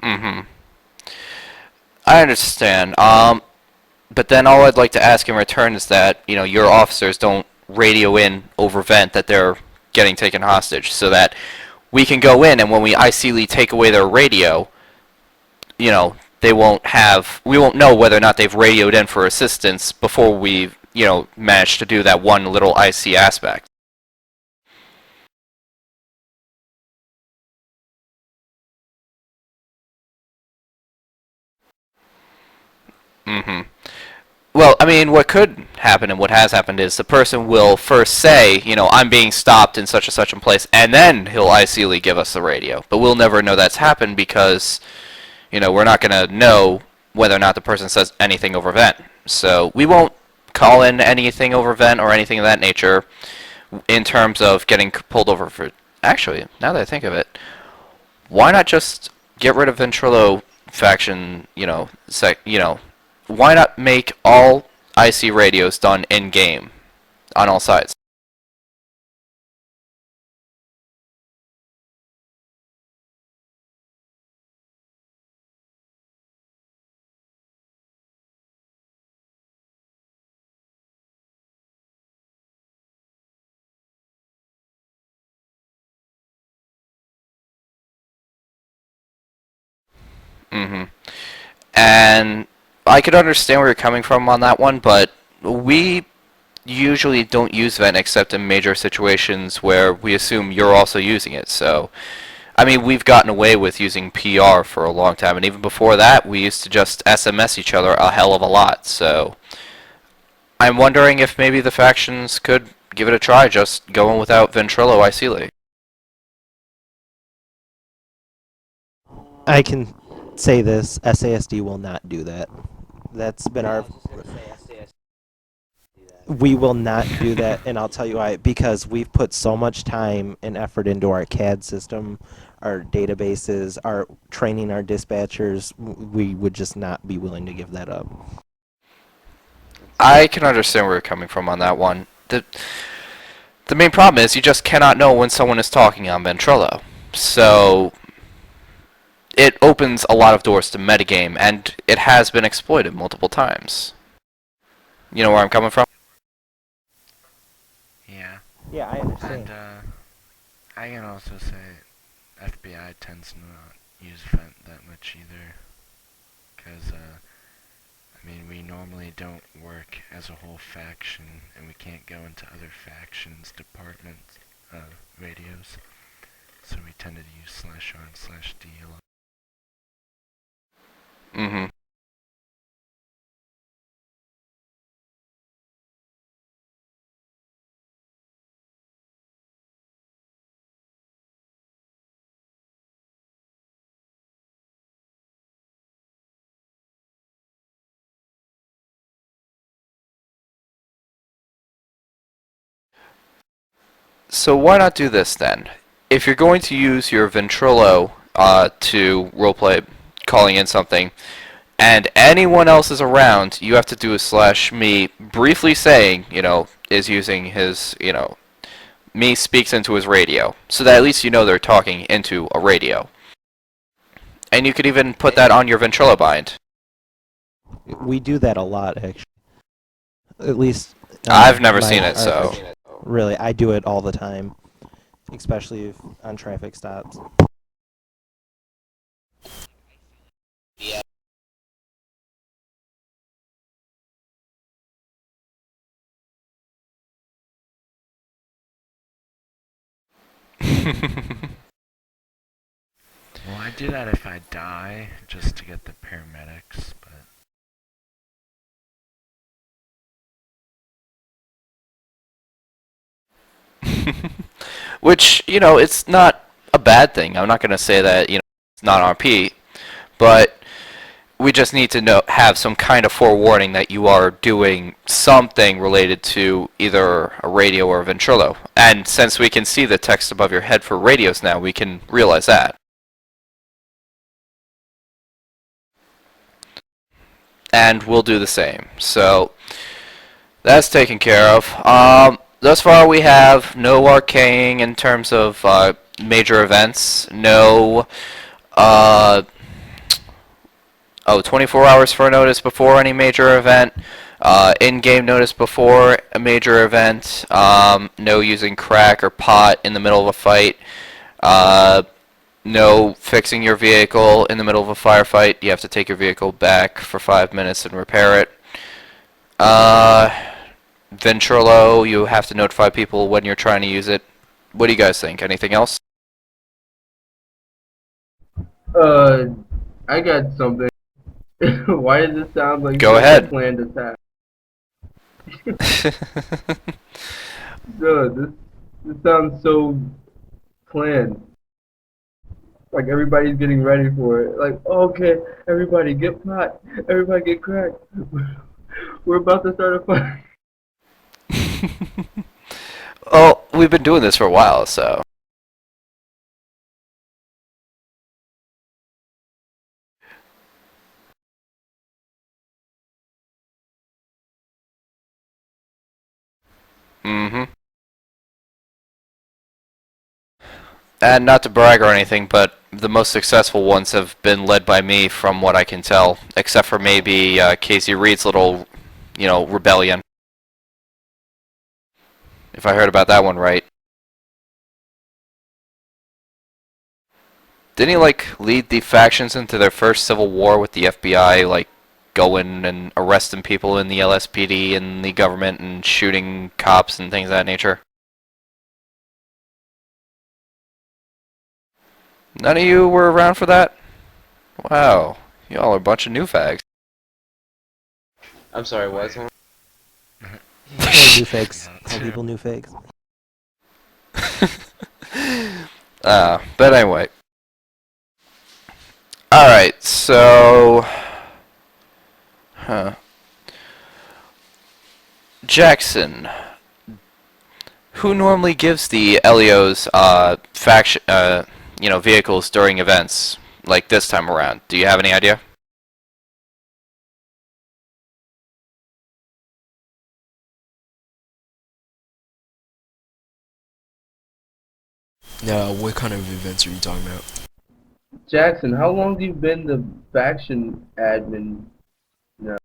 Mm-hmm. I understand. But then all I'd like to ask in return is that, your officers don't radio in over vent that they're getting taken hostage, so that we can go in and when we IC'ly take away their radio, we won't know whether or not they've radioed in for assistance before we, manage to do that one little IC aspect. Mm-hmm. Well, I mean, what could happen and what has happened is the person will first say, I'm being stopped in such and such a place, and then he'll IC'ly give us the radio. But we'll never know that's happened because, we're not going to know whether or not the person says anything over vent. So we won't call in anything over vent or anything of that nature in terms of getting pulled over for... Actually, now that I think of it, why not just get rid of Ventrilo faction, why not make all IC radios done in-game on all sides? Mm-hmm. And I could understand where you're coming from on that one, but we usually don't use vent except in major situations where we assume you're also using it. So, I mean, we've gotten away with using PR for a long time, and even before that, we used to just SMS each other a hell of a lot. So, I'm wondering if maybe the factions could give it a try, just going without Ventrilo IC'ly. I can say this: SASD will not do that. That's been our. We will not do that, and I'll tell you why. Because we've put so much time and effort into our CAD system, our databases, our training our dispatchers. We would just not be willing to give that up. I can understand where you're coming from on that one. The main problem is you just cannot know when someone is talking on Ventrilo. So it opens a lot of doors to metagame, and it has been exploited multiple times. You know where I'm coming from? Yeah. Yeah, I understand. And I can also say FBI tends to not use vent that much either. Because, I mean, we normally don't work as a whole faction, and we can't go into other factions' departments, radios. So we tended to use /R and /D a lot. Mm-hmm. So why not do this then? If you're going to use your Ventrilo to roleplay calling in something, and anyone else is around, you have to do a /me briefly saying, is using his, me speaks into his radio, so that at least you know they're talking into a radio. And you could even put that on your Ventrilo bind. We do that a lot, actually. At least. I've never seen it, so. Really, I do it all the time, especially on traffic stops. Yeah. Well, I do that if I die, just to get the paramedics, but... Which, it's not a bad thing. I'm not going to say that, it's not RP, but we just need to have some kind of forewarning that you are doing something related to either a radio or a ventrilo. And since we can see the text above your head for radios now, we can realize that. And we'll do the same. So that's taken care of. Thus far we have no arcaying in terms of major events. No 24 hours for notice before any major event. In-game notice before a major event. No using crack or pot in the middle of a fight. No fixing your vehicle in the middle of a firefight. You have to take your vehicle back for 5 minutes and repair it. Ventrilo, you have to notify people when you're trying to use it. What do you guys think? Anything else? I got something. Why does it sound like Go such ahead. a planned attack? Dude, this sounds so planned. Like everybody's getting ready for it. Like, okay, everybody get pot. Everybody get crack. We're about to start a fight. Oh, we've been doing this for a while, so. Mm-hmm. And not to brag or anything, but the most successful ones have been led by me from what I can tell, except for maybe Casey Reed's little, rebellion. If I heard about that one right. Didn't he, lead the factions into their first civil war with the FBI, going and arresting people in the LSPD and the government and shooting cops and things of that nature? None of you were around for that? Wow, y'all are a bunch of new fags. I'm sorry, what? New fakes. All people new fakes. But anyway. Alright, so... Jackson. Who normally gives the Elios, faction, vehicles during events, like this time around? Do you have any idea? No, what kind of events are you talking about? Jackson, how long have you been the faction admin now?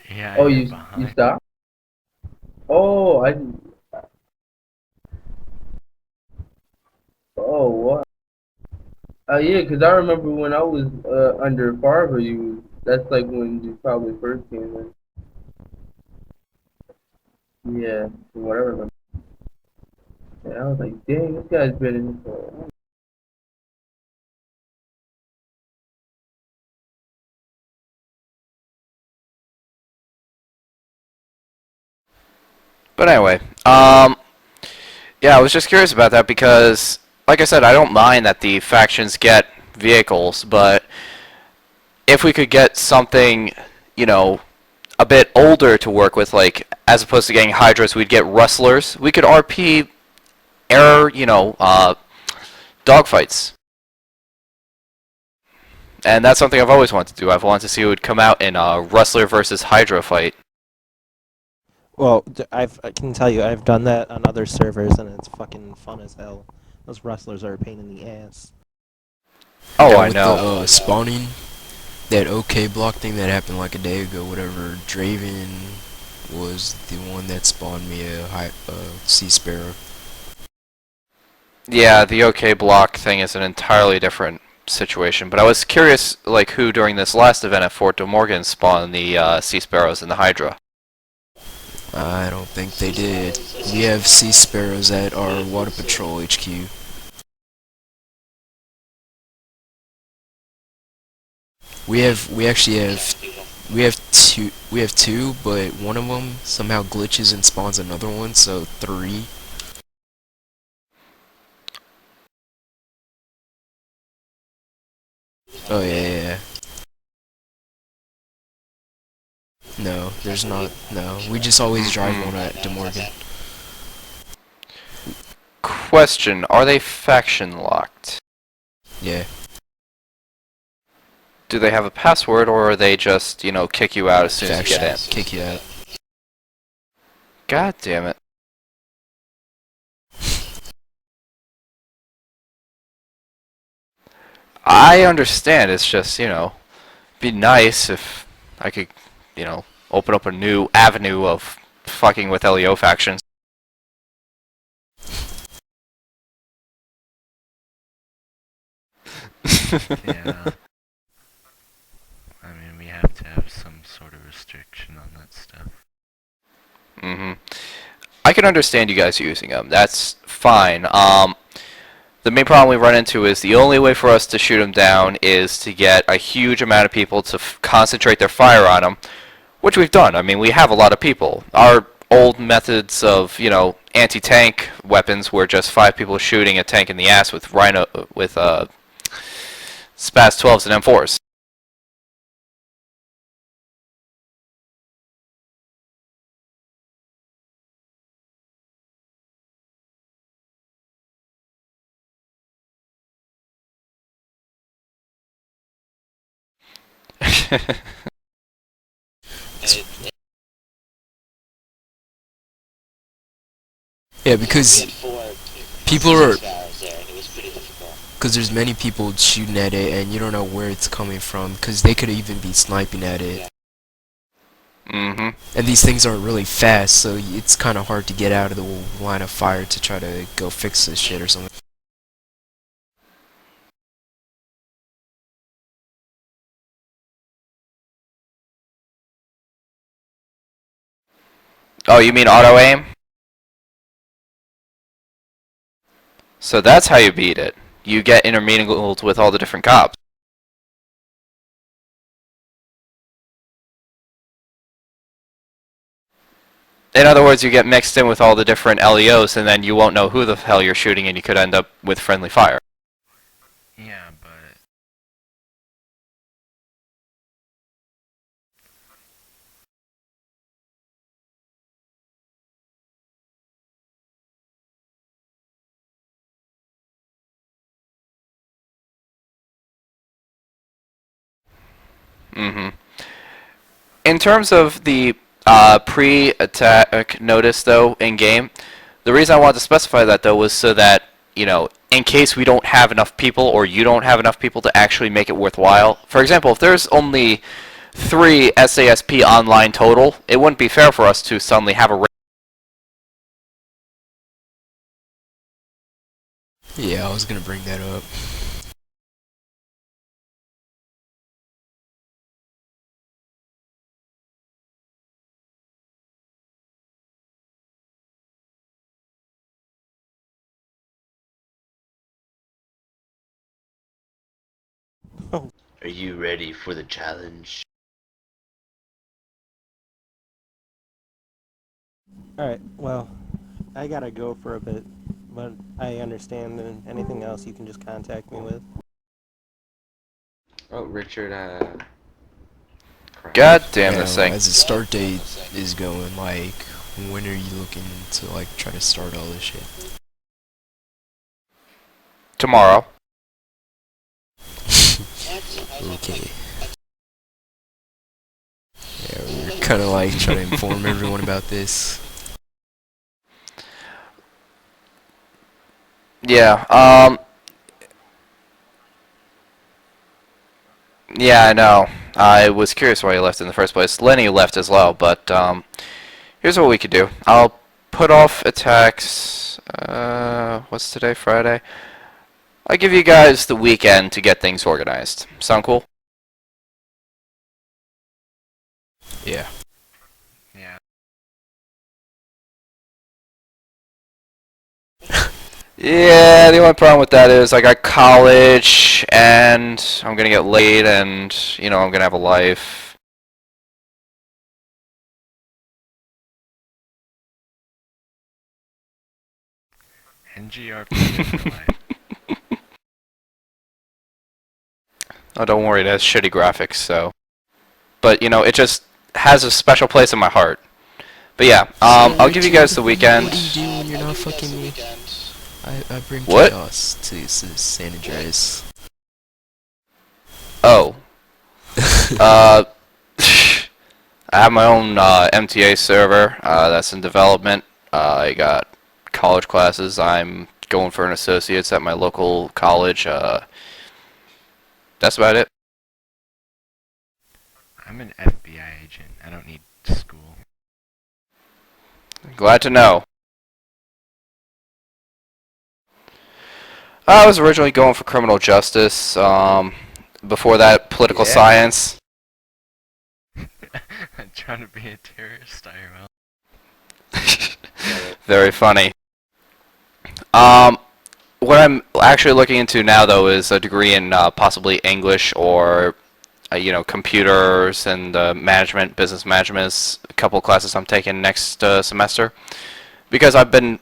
Yeah, Oh, you're you behind. stopped? Oh, oh, what? Yeah, 'cause I remember when I was under Farber, that's like when you probably first came in. Yeah, from what I remember. Yeah, I was like, dang, this guy's been in here for a while. But anyway, yeah, I was just curious about that because, like I said, I don't mind that the factions get vehicles, but if we could get something, a bit older to work with, as opposed to getting Hydras, we'd get Rustlers. We could RP air, dogfights. And that's something I've always wanted to do. I've wanted to see who would come out in a Rustler versus Hydra fight. Well, I can tell you, I've done that on other servers, and it's fucking fun as hell. Those rustlers are a pain in the ass. Oh, That I with know. The spawning, that OK block thing that happened like a day ago, whatever. Draven was the one that spawned me a Sea Sparrow. Yeah, the OK block thing is an entirely different situation. But I was curious, who during this last event at Fort De Morgan spawned the Sea Sparrows and the Hydra. I don't think they did. We have Sea Sparrows at our Water Patrol HQ. We actually have two, but one of them somehow glitches and spawns another one, so 3. Oh yeah. No, there's not. No, we just always drive one at De Morgan. Question: are they faction locked? Yeah. Do they have a password, or are they just, kick you out as soon as you get in? Kick you out. God damn it. I understand, it's just, be nice if I could, open up a new avenue of fucking with LEO factions. Yeah. I mean, we have to have some sort of restriction on that stuff. I can understand you guys using them. That's fine. The main problem we run into is the only way for us to shoot them down is to get a huge amount of people to concentrate their fire on them, which we've done. I mean, we have a lot of people. Our old methods of, anti-tank weapons were just 5 people shooting a tank in the ass with Spaz 12s and M4s. Yeah, because people are. Because there's many people shooting at it, and you don't know where it's coming from. Because they could even be sniping at it. And these things aren't really fast, so it's kind of hard to get out of the line of fire to try to go fix this shit or something. Oh, you mean auto aim? So that's how you beat it. You get intermingled with all the different cops. In other words, you get mixed in with all the different LEOs, and then you won't know who the hell you're shooting, and you could end up with friendly fire. Yeah, but In terms of the pre-attack notice, though, in-game, the reason I wanted to specify that, though, was so that, in case we don't have enough people, or you don't have enough people to actually make it worthwhile. For example, if there's only 3 SASP online total, it wouldn't be fair for us to suddenly have a... Yeah, I was gonna bring that up. Are you ready for the challenge? Alright, well, I gotta go for a bit, but I understand, and anything else you can just contact me with. Oh, Richard, God damn Yeah, this thing. as the start date is going, like, when are you looking to, like, try to start all this shit? Tomorrow. Okay. Yeah, we're kind of like trying to inform everyone about this. Yeah, yeah, I know. I was curious why he left in the first place. Lenny left as well, but, here's what we could do. I'll put off attacks, what's today, Friday? I'll give you guys the weekend to get things organized. Sound cool? Yeah. yeah. Yeah, the only problem with that is I got college, and I'm gonna get laid, and, I'm gonna have a life. NGRP for life. Oh, don't worry, it has shitty graphics, so. But, you know, it just has a special place in my heart. But yeah, I'll give you guys the weekend. What do you do when you're not fucking me? I bring What? chaos to San Andreas. Oh. I have my own MTA server that's in development. I got college classes. I'm going for an associate's at my local college. That's about it. I'm an FBI agent. I don't need school. Glad to know. I was originally going for criminal justice. Before that, political Yeah. science. I'm trying to be a terrorist, IRL. Very funny. What I'm actually looking into now, though, is a degree in possibly English or, you know, computers and management, business management is a couple of classes I'm taking next semester. Because I've been...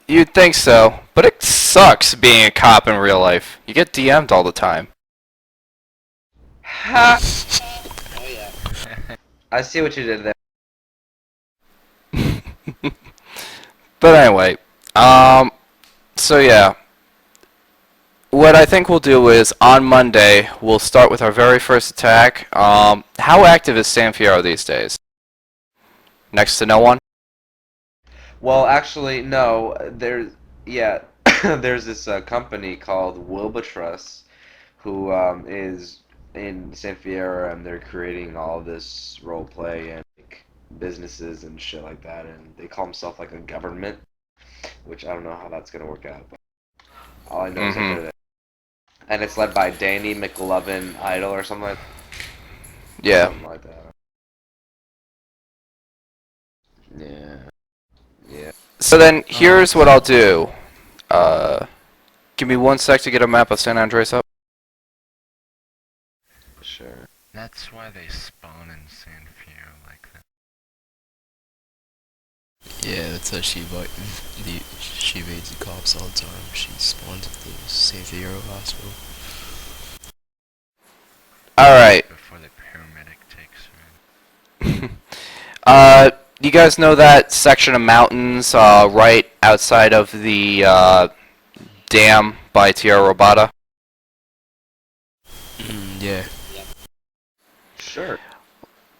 You'd think so, but it sucks being a cop in real life. You get DM'd all the time. Ha! I see what you did there. But anyway, so yeah. What I think we'll do is, on Monday, we'll start with our very first attack. How active is San Fierro these days? Next to no one? Well, actually, no. There's there's this company called Wilbatrus, who is in San Fierro, and they're creating all this role play and like, businesses and shit like that, and they call themselves like a government, which I don't know how that's gonna work out, but all I know is that they're there. And it's led by Danny McLovin Idol or something like Yeah. something like that. Yeah. Yeah. So then, here's what I'll do. Give me 1 sec to get a map of San Andreas up. Sure. That's why they spawn in San Fierro like that. Yeah, that's how she evades the cops all the time. She spawns at the San Fierro hospital. Alright. Before the paramedic takes her in. You guys know that section of mountains right outside of the dam by Tierra Robada? Yeah. Sure.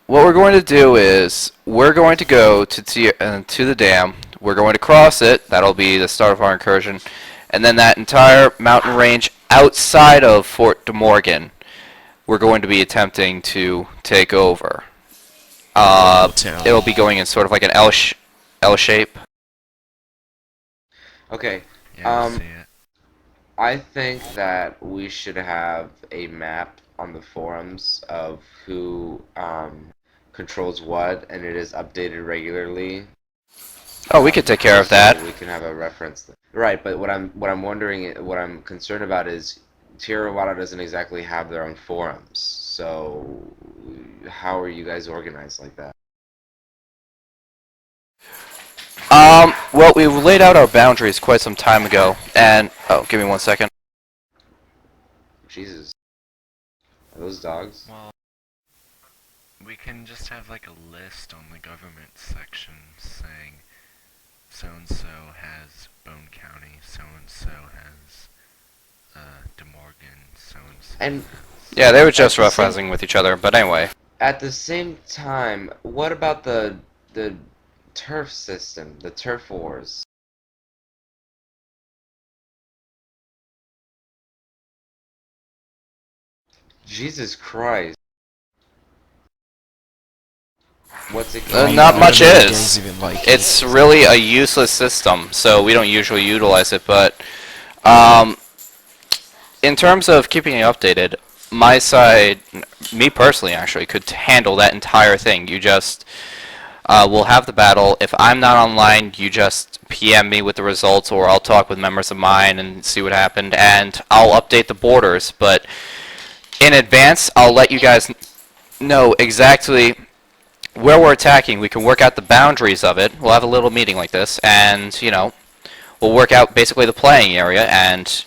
What we're going to do is, we're going to go to the dam, we're going to cross it, that'll be the start of our incursion, and then that entire mountain range outside of Fort De Morgan, we're going to be attempting to take over. It'll be going in sort of like an L shape. Okay. Yeah, I see it. I think that we should have a map on the forums of who controls what, and it is updated regularly. Oh, we could take care of that. So we can have a reference. Right, but what I'm wondering, what I'm concerned about is Tierra Robada doesn't exactly have their own forums. So how are you guys organized like that? Well, we laid out our boundaries quite some time ago, and... Oh, give me 1 second. Jesus. Are those dogs? Well, we can just have like a list on the government section saying so-and-so has Bone County, so-and-so has De Morgan, so-and-so. And Yeah, they were just referencing with each other, but anyway. at the same time, what about the turf system, the turf wars? Jesus Christ. What's it called? Not much None of the is. gangs even like it. It's really a useless system, so we don't usually utilize it, but in terms of keeping it updated, my side, me personally actually, could handle that entire thing. You just, we'll have the battle. If I'm not online, you just PM me with the results, or I'll talk with members of mine and see what happened, and I'll update the borders, but in advance, I'll let you guys know exactly where we're attacking, we can work out the boundaries of it. We'll have a little meeting like this, and, you know, we'll work out basically the playing area, and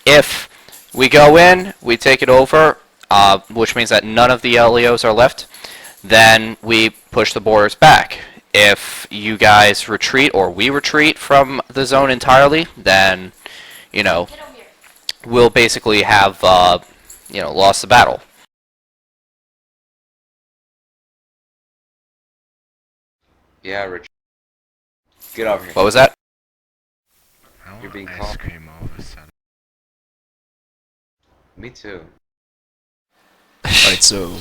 if we go in, we take it over, which means that none of the LEOs are left, then we push the borders back. If you guys retreat, or we retreat from the zone entirely, then, you know, we'll basically have, you know, lost the battle. Yeah, Richard. Get over here. What was that? I You're want being ice called. cream all of a sudden. Me too. Alright, so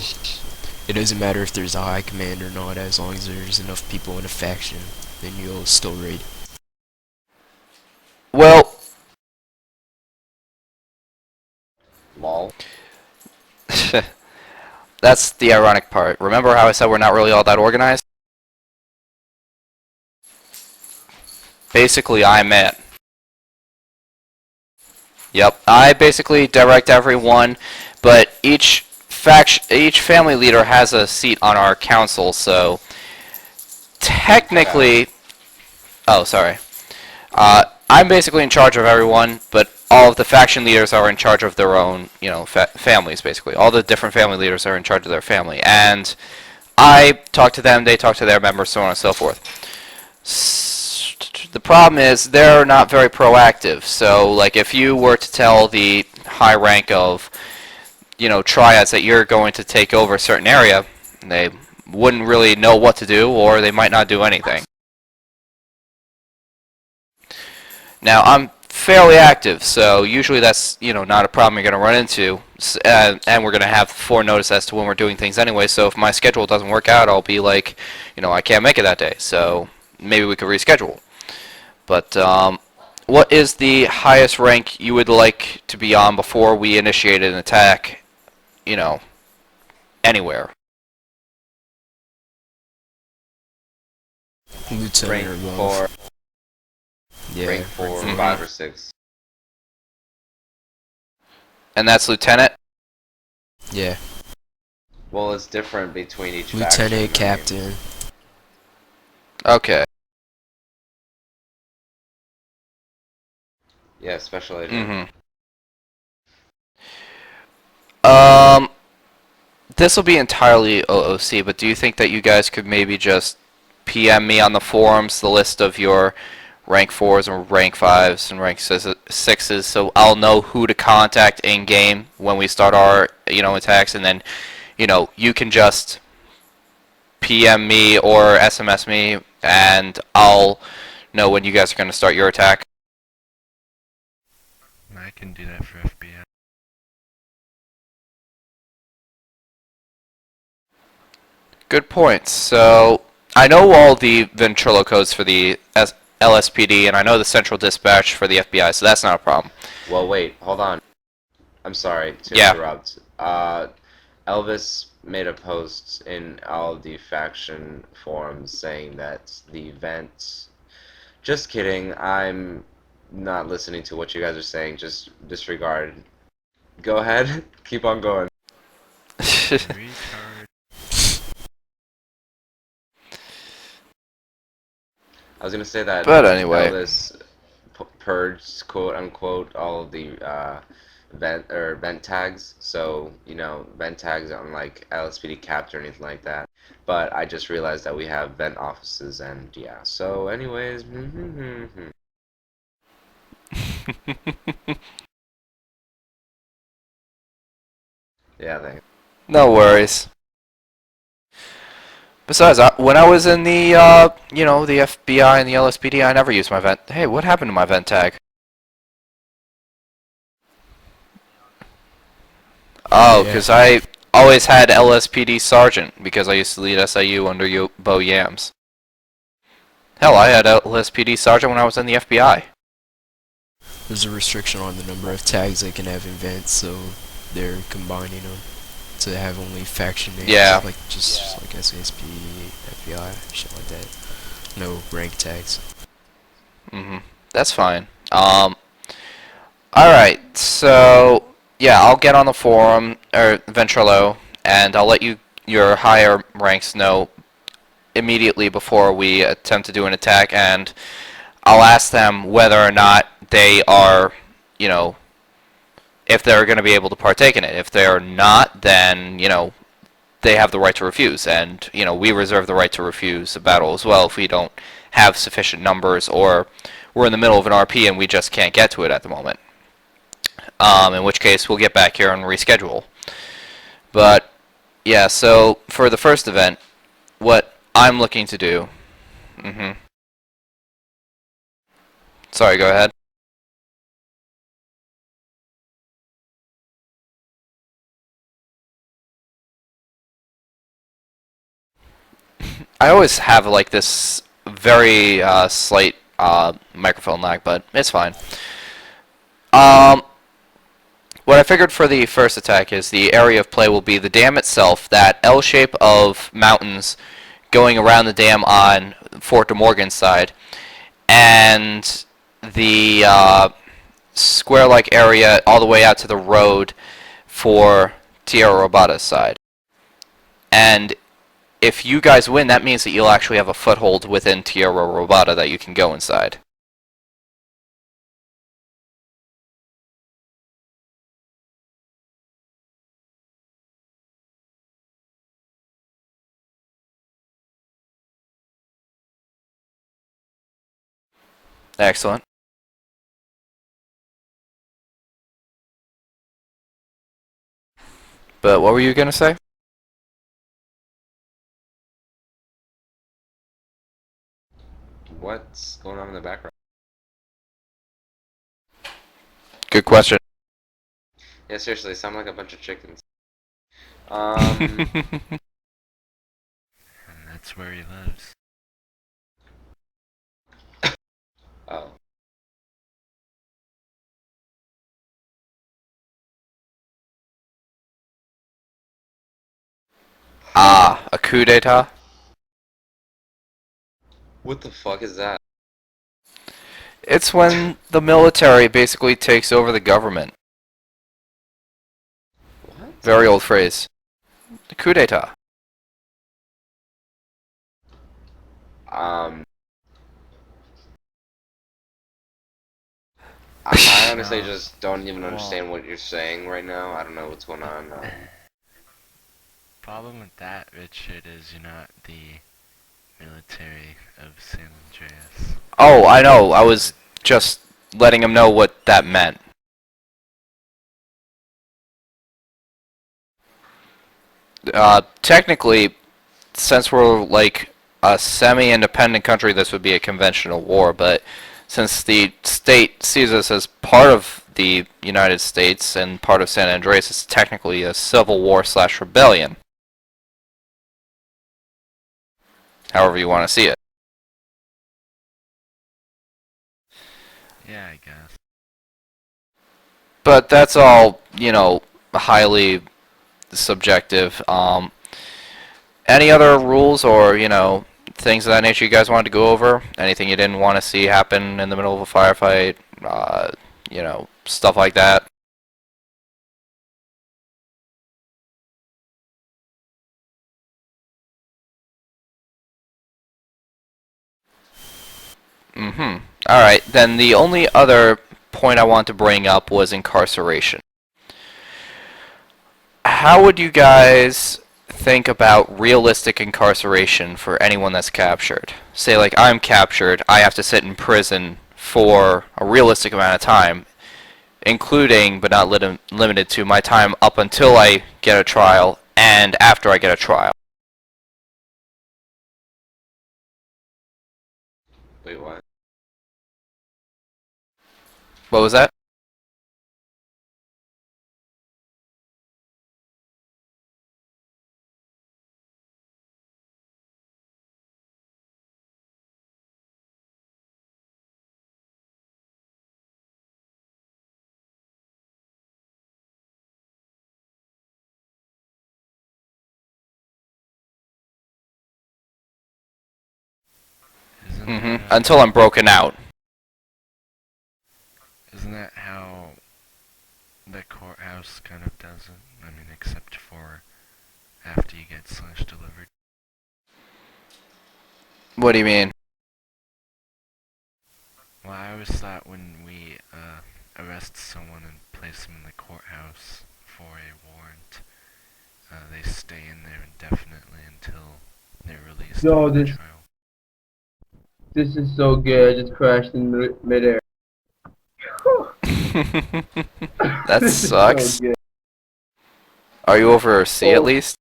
it doesn't matter if there's a high command or not, as long as there's enough people in a faction, then you'll still raid. Well, Lol. that's the ironic part. Remember how I said we're not really all that organized? Basically, I'm it. Yep, I basically direct everyone, but each family leader has a seat on our council, so technically, oh, sorry. I'm basically in charge of everyone, but all of the faction leaders are in charge of their own, you know, families, basically. All the different family leaders are in charge of their family, and I talk to them, they talk to their members, so on and so forth. The problem is they're not very proactive. So, like, if you were to tell the high rank of, you know, triads that you're going to take over a certain area, they wouldn't really know what to do, or they might not do anything. Now, I'm fairly active, so usually that's, you know, not a problem you're going to run into, and we're going to have forenotice as to when we're doing things anyway. So if my schedule doesn't work out, I'll be like, you know, I can't make it that day, so maybe we could reschedule. But what is the highest rank you would like to be on before we initiate an attack, you know, anywhere? Lieutenant Rank or above. 4, Yeah. rank 4, Mhm. 5, or 6. And that's lieutenant? Yeah. Well, it's different between each faction. Lieutenant, captain. Okay. Yeah, special agent. This will be entirely OOC, but do you think that you guys could maybe just PM me on the forums the list of your rank 4s and rank 5s and rank 6s, so I'll know who to contact in game when we start our, you know, attacks, and then, you know, you can just PM me or SMS me, and I'll know when you guys are going to start your attack. I can do that for FBI. Good point. So I know all the ventrilo codes for the LSPD, and I know the central dispatch for the FBI, so that's not a problem. Well, wait, hold on. I'm sorry to Yeah. interrupt. Elvis made a post in all the faction forums saying that the event... Just kidding, I'm not listening to what you guys are saying, just disregard. Go ahead, keep on going. Retard. I was gonna say that But anyway. Elvis purged, quote unquote, all of the vent tags. So, you know, vent tags on like LSPD capped or anything like that. But I just realized that we have vent offices, and yeah. So, anyways, yeah, thanks. No worries. Besides, when I was in the, you know, the FBI and the LSPD, I never used my vent. Hey, what happened to my vent tag? Oh, Yeah. because I always had LSPD Sergeant, because I used to lead SIU under Bo Yams. Hell, I had LSPD Sergeant when I was in the FBI. There's a restriction on the number of tags they can have in vents, so they're combining them to have only faction names. Yeah. Like just like SASP, FBI, shit like that. No rank tags. That's fine. Alright, so, yeah, I'll get on the forum, or Ventrilo, and I'll let your higher ranks know immediately before we attempt to do an attack, and I'll ask them whether or not they are, you know, if they're going to be able to partake in it. If they're not, then, you know, they have the right to refuse, and, you know, we reserve the right to refuse a battle as well if we don't have sufficient numbers, or we're in the middle of an RP and we just can't get to it at the moment. In which case, we'll get back here and reschedule. But, yeah, so for the first event, what I'm looking to do... Sorry, go ahead. I always have like this very slight microphone lag, but it's fine. What I figured for the first attack is the area of play will be the dam itself, that L shape of mountains going around the dam on Fort de Morgan's side, and the square-like area all the way out to the road for Tierra Robada's side. And if you guys win, that means that you'll actually have a foothold within Tierra Robada that you can go inside. Excellent. But what were you going to say? What's going on in the background? Good question. Yeah, seriously, they sound like a bunch of chickens. And that's where he lives. Oh. A coup d'etat? What the fuck is that? It's when the military basically takes over the government. What? Very old phrase. The coup d'etat. I honestly No. just don't even Well- understand what you're saying right now. I don't know what's going on. Problem with that, Richard, is you're not the military of San Andreas. Oh, I know. I was just letting him know what that meant. Technically, since we're like a semi-independent country, this would be a conventional war, but since the state sees us as part of the United States and part of San Andreas, it's technically a civil war / rebellion. However you want to see it. Yeah, I guess. But that's all, you know, highly subjective. Any other rules or, you know, things of that nature you guys wanted to go over? Anything you didn't want to see happen in the middle of a firefight? You know, stuff like that? Alright, then the only other point I want to bring up was incarceration. How would you guys think about realistic incarceration for anyone that's captured? Say, like, I'm captured, I have to sit in prison for a realistic amount of time, including, but not limited to, my time up until I get a trial and after I get a trial. Wait, what? What was that? Until I'm broken out. Isn't that how the courthouse kind of does it? I mean, except for after you get / delivered. What do you mean? Well, I always thought when we arrest someone and place them in the courthouse for a warrant, they stay in there indefinitely until they're released Yo, from the this trial. this is so good. I just crashed in midair. That This is so sucks. good. Are you over C at Oh. least?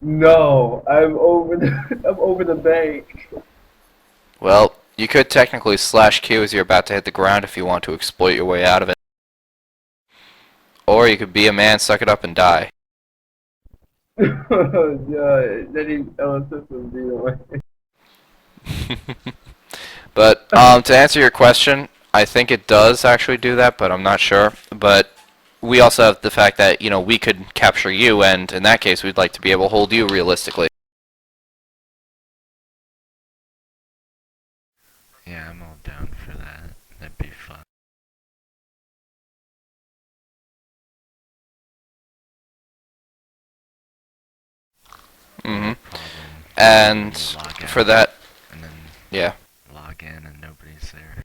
No, I'm over the I'm over the bank. Well, you could technically slash Q as you're about to hit the ground if you want to exploit your way out of it. Or you could be a man, suck it up, and die. Yeah, that is LSS But to answer your question, I think it does actually do that, but I'm not sure. But we also have the fact that, you know, we could capture you, and in that case, we'd like to be able to hold you realistically. Yeah, I'm all down for that. That'd be fun. Hmm. Problem And when you log for out that, and then yeah. log in and nobody's there.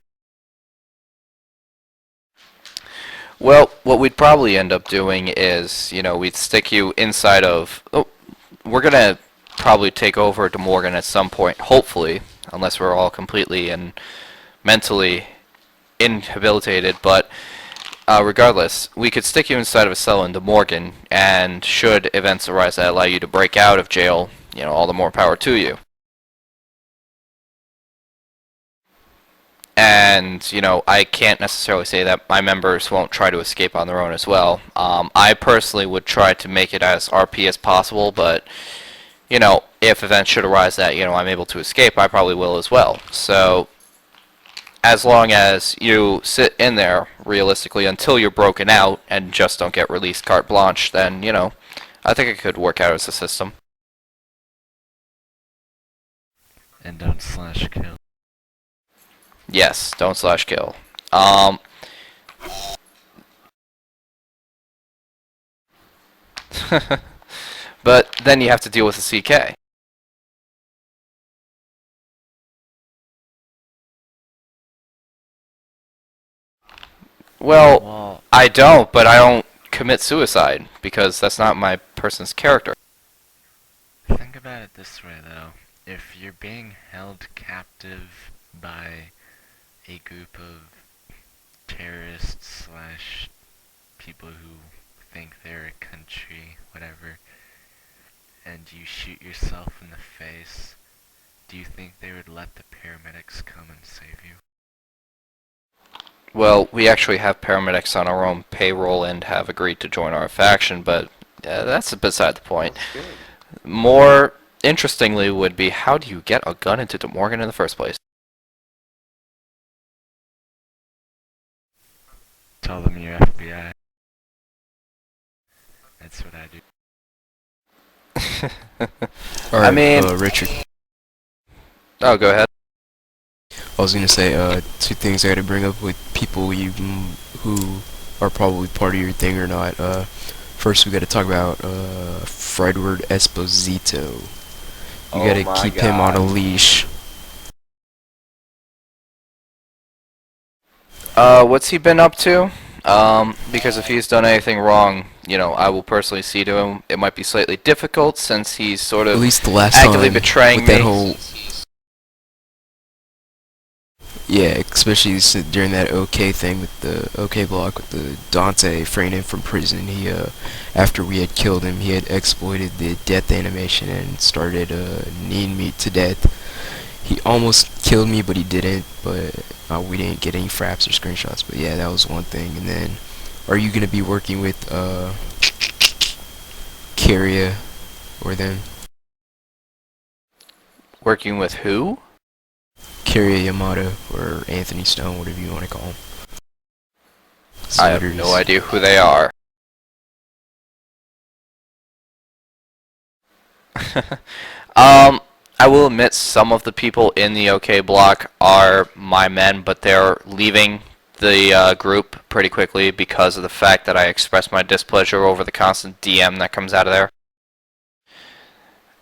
Well, what we'd probably end up doing is, you know, we'd stick you inside of... Oh, we're going to probably take over De Morgan at some point, hopefully, unless we're all completely and mentally inhabilitated, but regardless, we could stick you inside of a cell in De Morgan, and should events arise that allow you to break out of jail, you know, all the more power to you. And, you know, I can't necessarily say that my members won't try to escape on their own as well. I personally would try to make it as RP as possible, but, you know, if events should arise that, you know, I'm able to escape, I probably will as well. So, as long as you sit in there, realistically, until you're broken out and just don't get released carte blanche, then, you know, I think it could work out as a system. And don't slash kill. Yes, don't slash kill. But then you have to deal with the CK. Well, Well, I don't, but I don't commit suicide, because that's not my person's character. Think about it this way, though. If you're being held captive by a group of terrorists slash people who think they're a country, whatever, and you shoot yourself in the face, do you think they would let the paramedics come and save you? Well, we actually have paramedics on our own payroll and have agreed to join our faction, but that's beside the point. That's good. More interestingly would be, how do you get a gun into De Morgan in the first place? Tell them you're FBI. That's what I do. Alright, mean- Richard. Oh, go ahead. I was gonna say, two things I gotta bring up with people who are probably part of your thing or not. First we gotta talk about, Fredward Esposito. You Oh gotta my keep him on a God. leash. What's he been up to? Because if he's done anything wrong, you know, I will personally see to him. It might be slightly difficult since he's sort At of least the last actively time betraying with that me. whole... Yeah, especially during that OK thing with the OK block with the Dante freeing him from prison. He, after we had killed him, he had exploited the death animation and started, kneeing me to death. He almost killed me, but he didn't, but, we didn't get any fraps or screenshots, but yeah, that was one thing. And then, are you gonna be working with, Kyria, or them? Working with who? Kyria Yamato, or Anthony Stone, whatever you want to call him. I have no idea who they are. I will admit some of the people in the OK block are my men, but they're leaving the group pretty quickly because of the fact that I expressed my displeasure over the constant DM that comes out of there.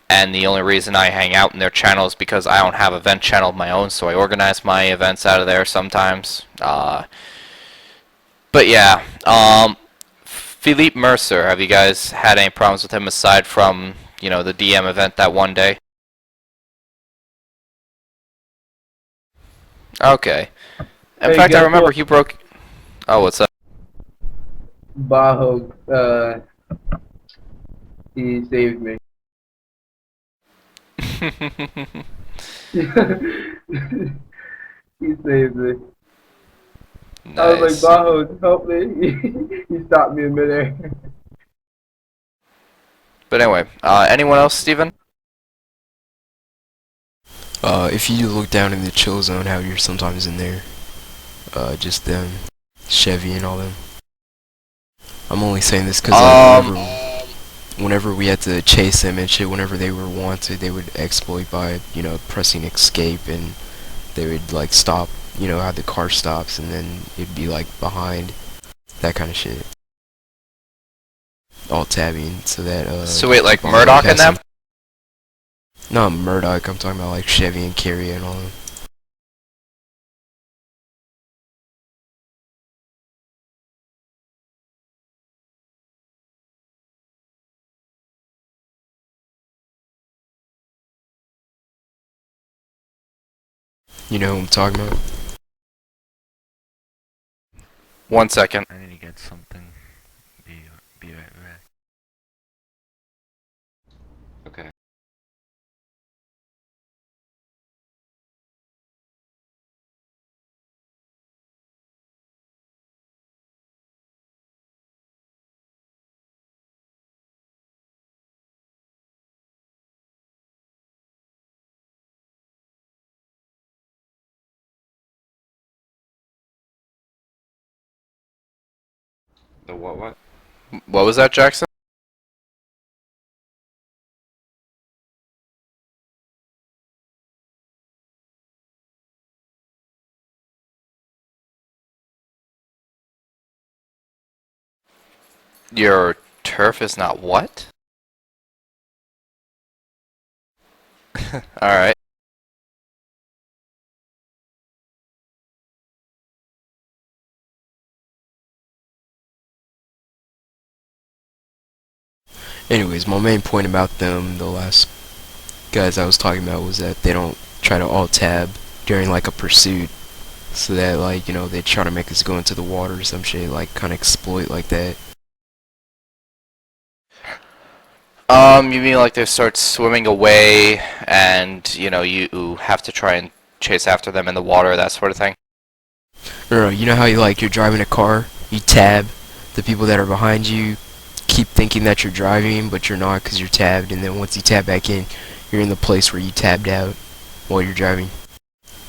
and the only reason I hang out in their channel is because I don't have event channel of my own, so I organize my events out of there sometimes. But yeah, Philippe Mercer, have you guys had any problems with him aside from, you know, the DM event that one day? Okay. In Hey, fact, I guess remember what? he broke... Oh, what's up? Bajo, he saved me. He saved me. I was like, Nice. Bajo, help me. He stopped me in midair. But anyway, anyone else, Steven? If you look down in the chill zone, how you're sometimes in there, just them, Chevy and all them. I'm only saying this because whenever we had to chase them and shit, whenever they were wanted, they would exploit by, you know, pressing escape, and they would like stop, you know, how the car stops, and then it'd be like behind, that kind of shit. All tabbing so that So wait, like people Murdoch and passive- them? Not Murdoch, I'm talking about like Chevy and Carrie and all them. You know who I'm talking about? 1 second. I need to get something. Be right back. Okay. The what? What was that, Jackson? Your turf is not what? Alright. Anyways, my main point about them, the last guys I was talking about, was that they don't try to alt tab during like a pursuit, so that like, you know, they try to make us go into the water or some shit, like kind of exploit like that. You mean like they start swimming away and, you know, you have to try and chase after them in the water, that sort of thing? No, you know how you're driving a car, you tab, the people that are behind you keep thinking that you're driving, but you're not because you're tabbed, and then once you tab back in, you're in the place where you tabbed out while you're driving.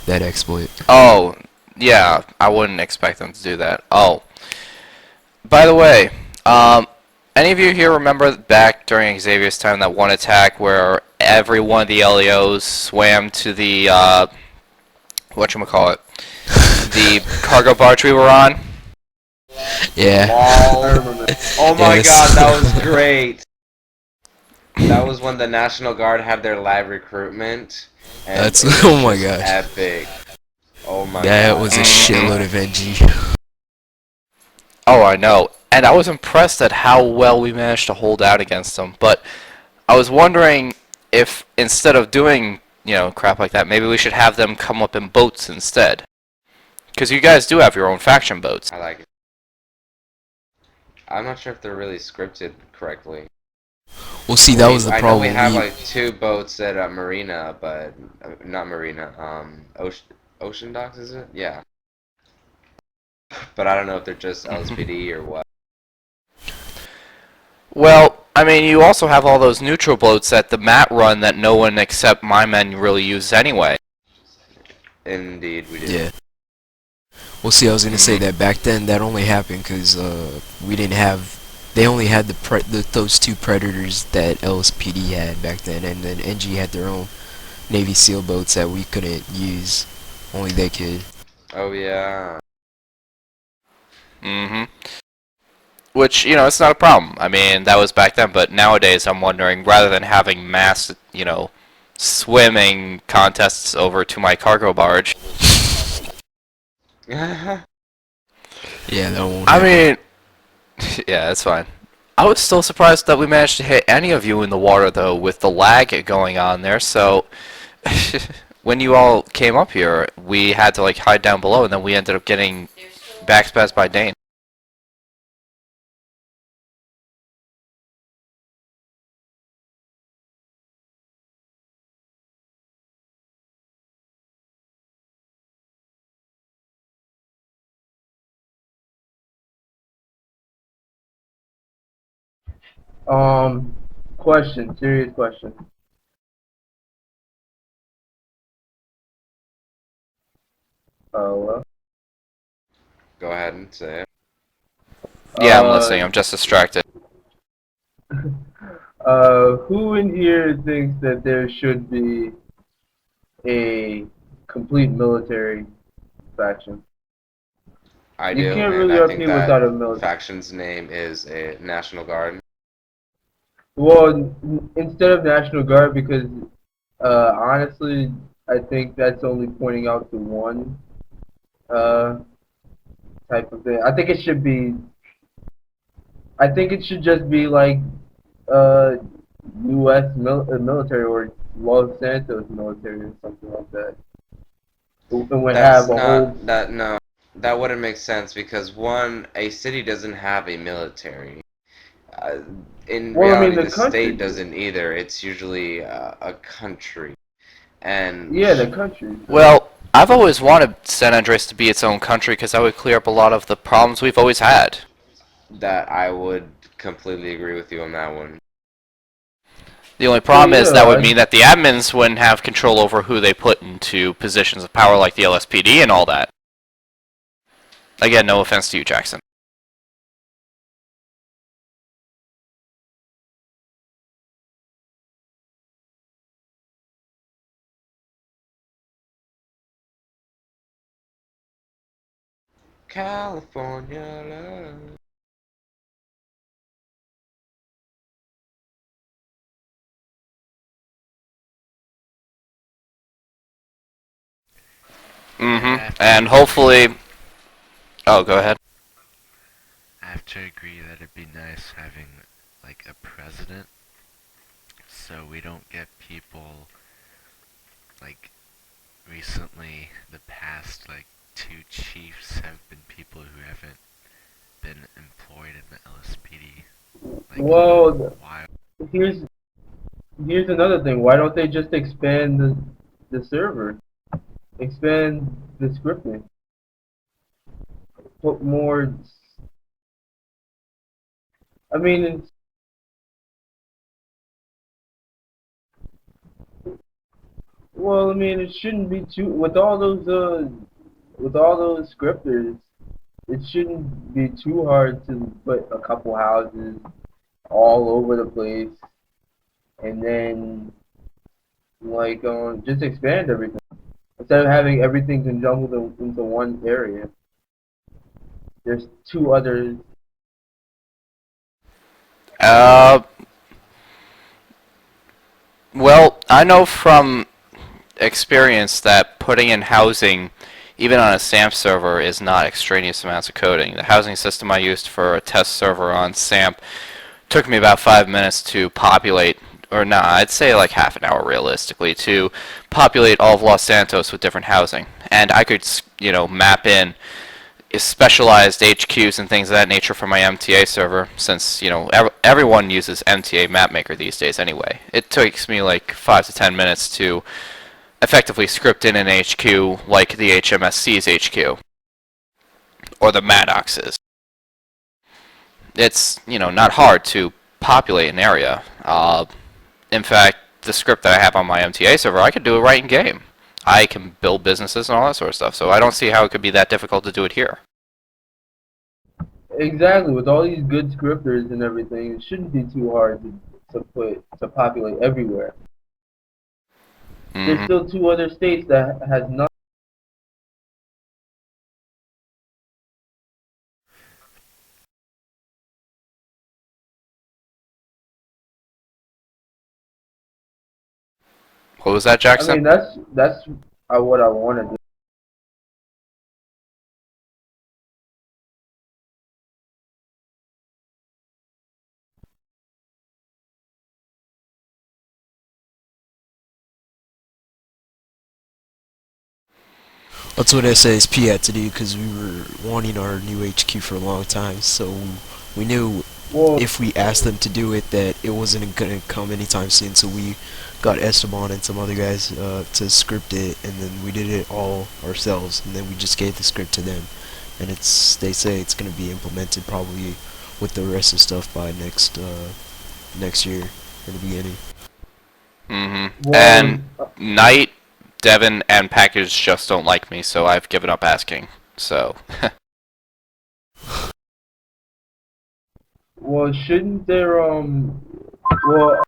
That exploit. Oh, yeah, I wouldn't expect them to do that. Oh. By the way, any of you here remember back during Xavier's time that one attack where every one of the LEOs swam to the, whatchamacallit, the cargo barge we were on? Yeah. I remember. Oh my Yes. god, that was great! That was when the National Guard had their live recruitment. And That's- it was oh my just gosh. epic. Oh my That god. was a shitload of NG. Oh, I know. And I was impressed at how well we managed to hold out against them. But I was wondering if instead of doing, you know, crap like that, maybe we should have them come up in boats instead. Because you guys do have your own faction boats. I like it. I'm not sure if they're really scripted correctly. Well, see, that was the I know problem. we have like 2 boats at Marina, but not Marina. Ocean Docks, is it? Yeah. But I don't know if they're just LSPD or what. Well, I mean, you also have all those neutral boats at the mat run that no one except my men really uses anyway. Indeed, we do. Yeah. Well, see, I was gonna say that back then that only happened because we didn't have. They only had those 2 predators that LSPD had back then, and then NG had their own Navy SEAL boats that we couldn't use. Only they could. Oh yeah. Mm-hmm. Which, it's not a problem. I mean, that was back then, but nowadays I'm wondering, rather than having mass, swimming contests over to my cargo barge, Yeah, that won't I happen. mean, yeah, that's fine. I was still surprised that we managed to hit any of you in the water, though, with the lag going on there, so when you all came up here, we had to, hide down below, and then we ended up getting backspazzed by Dane. Question, serious question. Well, Go ahead and say it. Yeah, I'm listening. I'm just distracted. who in here thinks that there should be a complete military faction? I You do, can't and really I think argue without that a military. faction's name is a National Guard. Well, instead of National Guard, because honestly, I think that's only pointing out to one uh, type of thing. I think it should be. I think it should just be like uh, U.S. Military or Los Santos military or something like that. And would have That's a whole. not that no, that wouldn't make sense because one, a city doesn't have a military. Uh, in Well, I mean, reality, the the country. state doesn't either. It's usually a country, and Yeah, the country. Well, I've always wanted San Andreas to be its own country because that would clear up a lot of the problems we've always had. that I would completely agree with you on that one. The only So problem is that would yeah, mean that the admins wouldn't have control over who they put into positions of power like the LSPD and all that. Again, no offense to you, Jackson. California love. Mm-hmm. I have to And agree. hopefully... Oh, go ahead. I have to agree that it'd be nice having like a president, so we don't get people like recently. The past like two chiefs have been people who haven't been employed in the LSPD like in well, a while. here's here's another thing. Why don't they just expand the server? Expand the scripting. Put more. I mean, well, I mean, it shouldn't be too with all those scripters. It shouldn't be too hard to put a couple houses all over the place, and then just expand everything instead of having everything jumbled into one area. There's two others. Uh, well, I know from experience that putting in housing, even on a SAMP server, is not extraneous amounts of coding. The housing system I used for a test server on SAMP took me about 5 minutes to populate, or nah, I'd say like half an hour realistically, to populate all of Los Santos with different housing. And I could, map in specialized HQs and things of that nature for my MTA server, since, everyone uses MTA MapMaker these days anyway. It takes me like 5 to 10 minutes to effectively script in an HQ like the HMSC's HQ, or the Maddox's. It's, not hard to populate an area. In fact, the script that I have on my MTA server, I could do it right in game. I can build businesses and all that sort of stuff, so I don't see how it could be that difficult to do it here. Exactly, with all these good scripters and everything, it shouldn't be too hard to populate everywhere. There's Mm-hmm. still two other states that has not. What was that, I Jackson? mean, that's what I want to do. That's what SASP had to do because we were wanting our new HQ for a long time. So we knew Well, if we asked them to do it that it wasn't gonna come anytime soon. So we got Esteban and some other guys to script it, and then we did it all ourselves. And then we just gave the script to them, and they say it's gonna be implemented probably with the rest of stuff by next year in the beginning. Mm-hmm. well, And Knight, Devin, and Package just don't like me, so I've given up asking. So, well, shouldn't there well,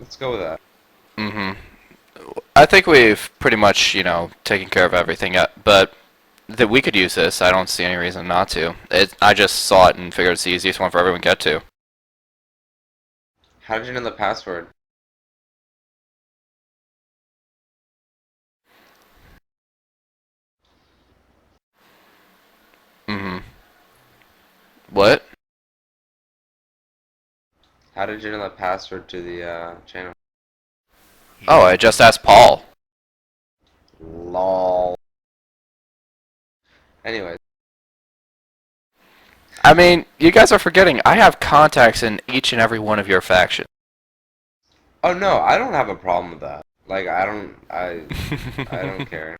Let's go with that. mm-hmm. I think we've pretty much, taken care of everything, but that we could use this. I don't see any reason not to. I just saw it and figured it's the easiest one for everyone to get to. How did you know the password? Mm-hmm. What? How did you know the password to the channel? Oh, I just asked Paul. Lol. Anyways, I mean, you guys are forgetting, I have contacts in each and every one of your factions. oh no, I don't have a problem with that. Like I don't care.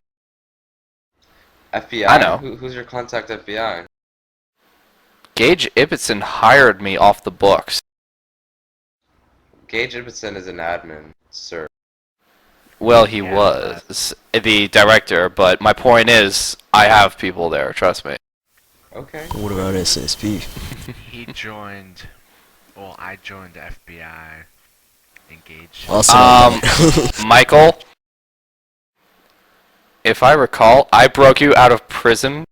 FBI? I know. Who's your contact FBI? Gage Ibbotson hired me off the books. Gage Ibbotson is an admin, sir. Well, he Yeah, was the director, but my point is, I have people there, trust me. Okay. What about SASP? He joined. Well, I joined the FBI. Engaged. Also not bad. Michael, if I recall, I broke you out of prison.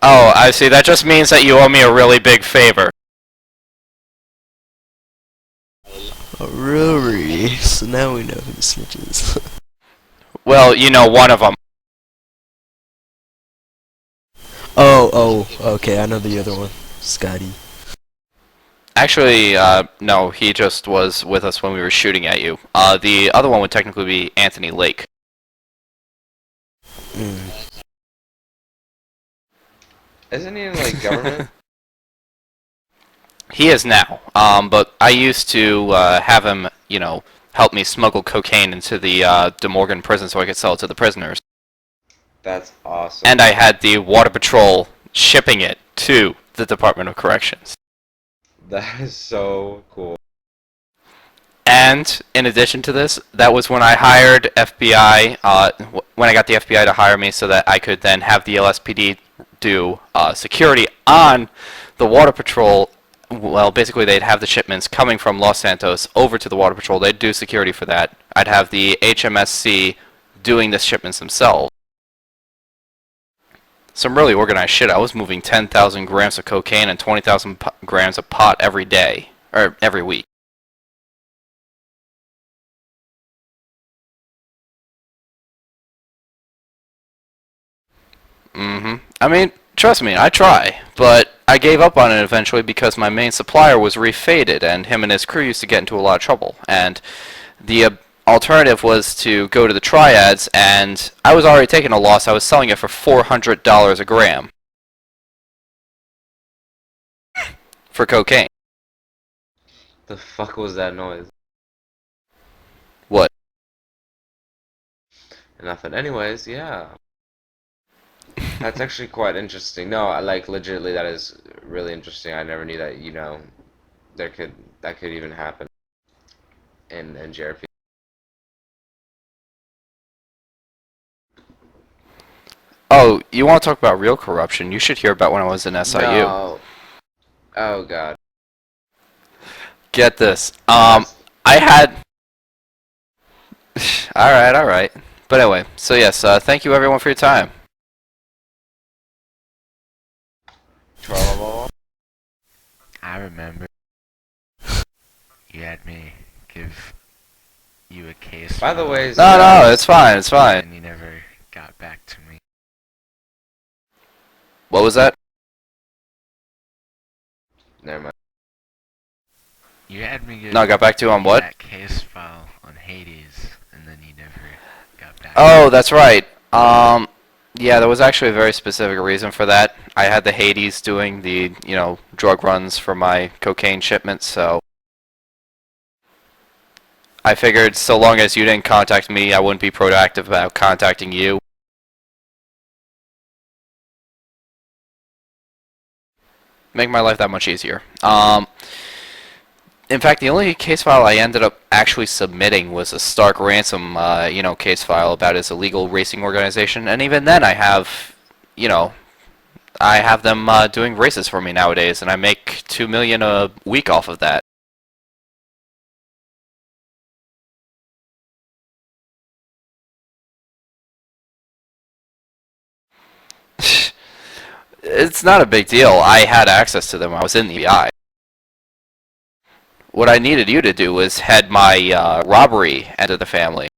Oh, I see. That just means that you owe me a really big favor. Rory. So now we know who the snitch is. Well, one of them. Oh, okay, I know the other one. Scotty. Actually, no, he just was with us when we were shooting at you. The other one would technically be Anthony Lake. Isn't he in like government? He is now. But I used to have him, help me smuggle cocaine into the De Morgan prison so I could sell it to the prisoners. That's awesome. And I had the Water Patrol shipping it to the Department of Corrections. That is so cool. And in addition to this, that was when I hired FBI, when I got the FBI to hire me so that I could then have the LSPD do security on the Water Patrol. Well, basically they'd have the shipments coming from Los Santos over to the Water Patrol. They'd do security for that. I'd have the HMSC doing the shipments themselves. Some really organized shit. I was moving 10,000 grams of cocaine and 20,000 grams of pot every day, or every week. I mean, trust me, I try, but I gave up on it eventually because my main supplier was refaded, and him and his crew used to get into a lot of trouble. And the alternative was to go to the triads, and I was already taking a loss. I was selling it for $400 a gram for cocaine. The fuck was that noise? What? Nothing. Anyways, yeah. That's actually quite interesting. No, like legitimately, that is really interesting. I never knew that. That could even happen in JRP. Oh, you want to talk about real corruption? You should hear about when I was in SIU. No. Oh god. Get this. I had. Alright, alright. But anyway, so yes, thank you everyone for your time. I remember you had me give you a case. By the way, No, no, it's fine, it's fine. And you never got back to me. What was that? never mind. You had me give No, I got back to you on what? that case file on Hades, and then you never got back. Oh, that's right. Yeah, there was actually a very specific reason for that. I had the Hades doing the, drug runs for my cocaine shipments, so I figured so long as you didn't contact me, I wouldn't be proactive about contacting you. Make my life that much easier. In fact, the only case file I ended up actually submitting was a Stark Ransom, case file about his illegal racing organization, and even then I have, I have them doing races for me nowadays, and I make $2 million a week off of that. It's not a big deal. I had access to them. I was in the FBI. What I needed you to do was head my robbery end of the family.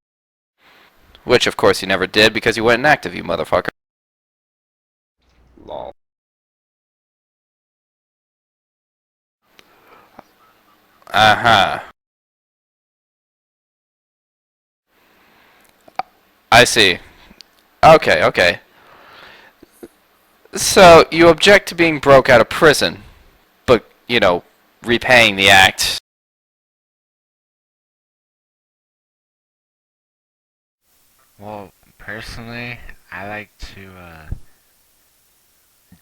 Which, of course, you never did because you went inactive, you motherfucker. Lol. Uh-huh. I see. Okay, okay. So, you object to being broke out of prison, but, repaying the act. Well, personally, I like to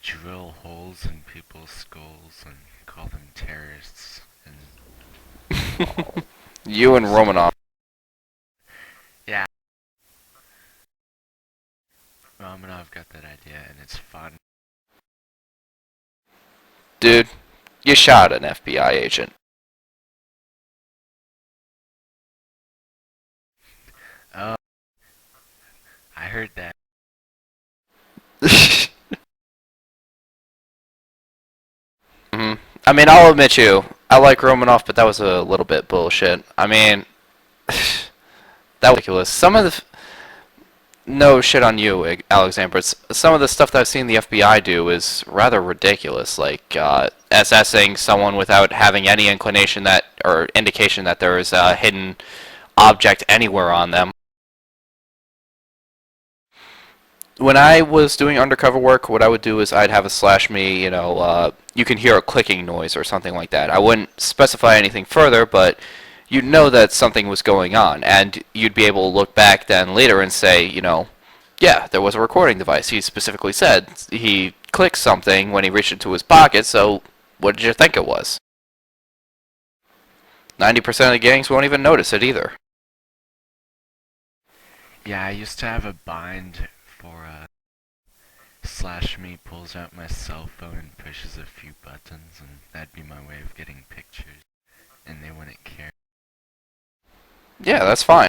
drill holes in people's skulls and call them terrorists. And You and Romanov. yeah, Romanov got that idea, and it's fun. Dude, you shot an FBI agent. Oh, I heard that. I mean, I'll admit I like Romanoff, but that was a little bit bullshit. I mean, that was ridiculous. Some of the... No shit on you, Alexander, but some of the stuff that I've seen the FBI do is rather ridiculous, like assessing someone without having any inclination that, or indication that there is a hidden object anywhere on them. When I was doing undercover work, what I would do is I'd have a slash me, you can hear a clicking noise or something like that. I wouldn't specify anything further, but you'd know that something was going on, and you'd be able to look back then later and say, yeah, there was a recording device. He specifically said he clicked something when he reached into his pocket, so what did you think it was? 90% of the gangs won't even notice it either. Yeah, I used to have a bind for slash me pulls out my cell phone and pushes a few buttons, and that'd be my way of getting pictures, and they wouldn't care. Yeah, that's fine.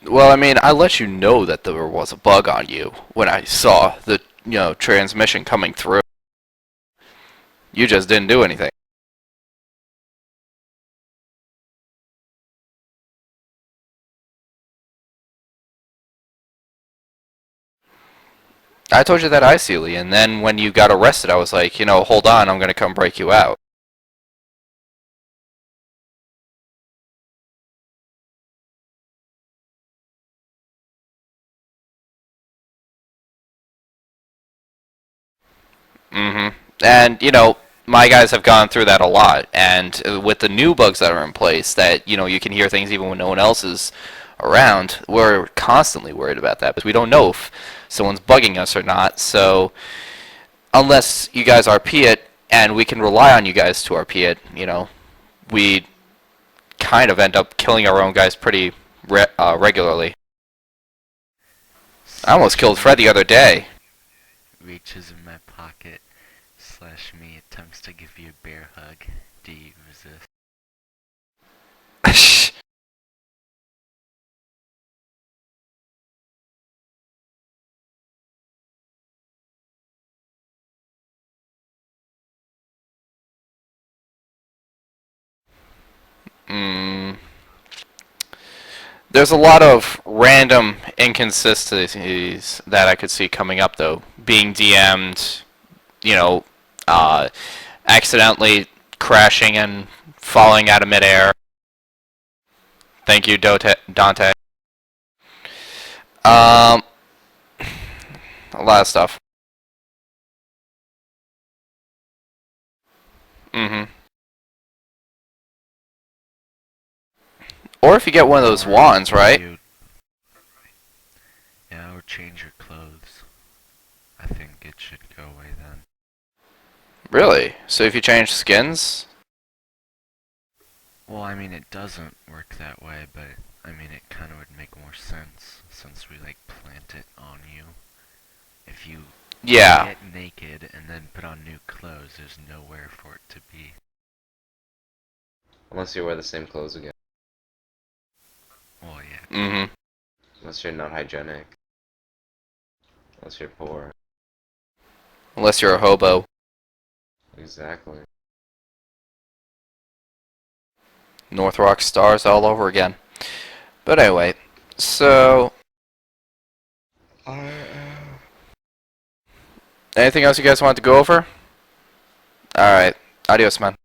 Well, I mean, I let you know that there was a bug on you when I saw the, transmission coming through. You just didn't do anything. I told you that icily, and then when you got arrested, I was like, hold on, I'm gonna come break you out. And, my guys have gone through that a lot, and with the new bugs that are in place, that, you can hear things even when no one else is around, we're constantly worried about that, because we don't know if someone's bugging us or not, so unless you guys RP it, and we can rely on you guys to RP it, we kind of end up killing our own guys pretty regularly. I almost killed Fred the other day. Reaches in my pocket, slash me attempts to give you a bear hug. Do you resist? There's a lot of random inconsistencies that I could see coming up, though. Being DM'd, you know, uh, accidentally crashing and falling out of midair. Thank you, Dante. A lot of stuff. Or if you get one of those Or wands, right? Yeah, or change your clothes. I think it should go away then. Really? So if you change skins? Well, I mean, it doesn't work that way, but I mean, it kind of would make more sense since we like plant it on you. If you Yeah. get naked and then put on new clothes, there's nowhere for it to be. Unless you wear the same clothes again. Well, yeah. Mm-hmm. Unless you're not hygienic. Unless you're poor. Unless you're a hobo. Exactly. North Rock stars all over again. But anyway, so... anything else you guys want to go over? Alright. Adios, man.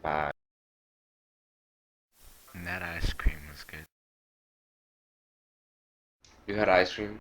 Bye. And that ice cream was good. You had ice cream?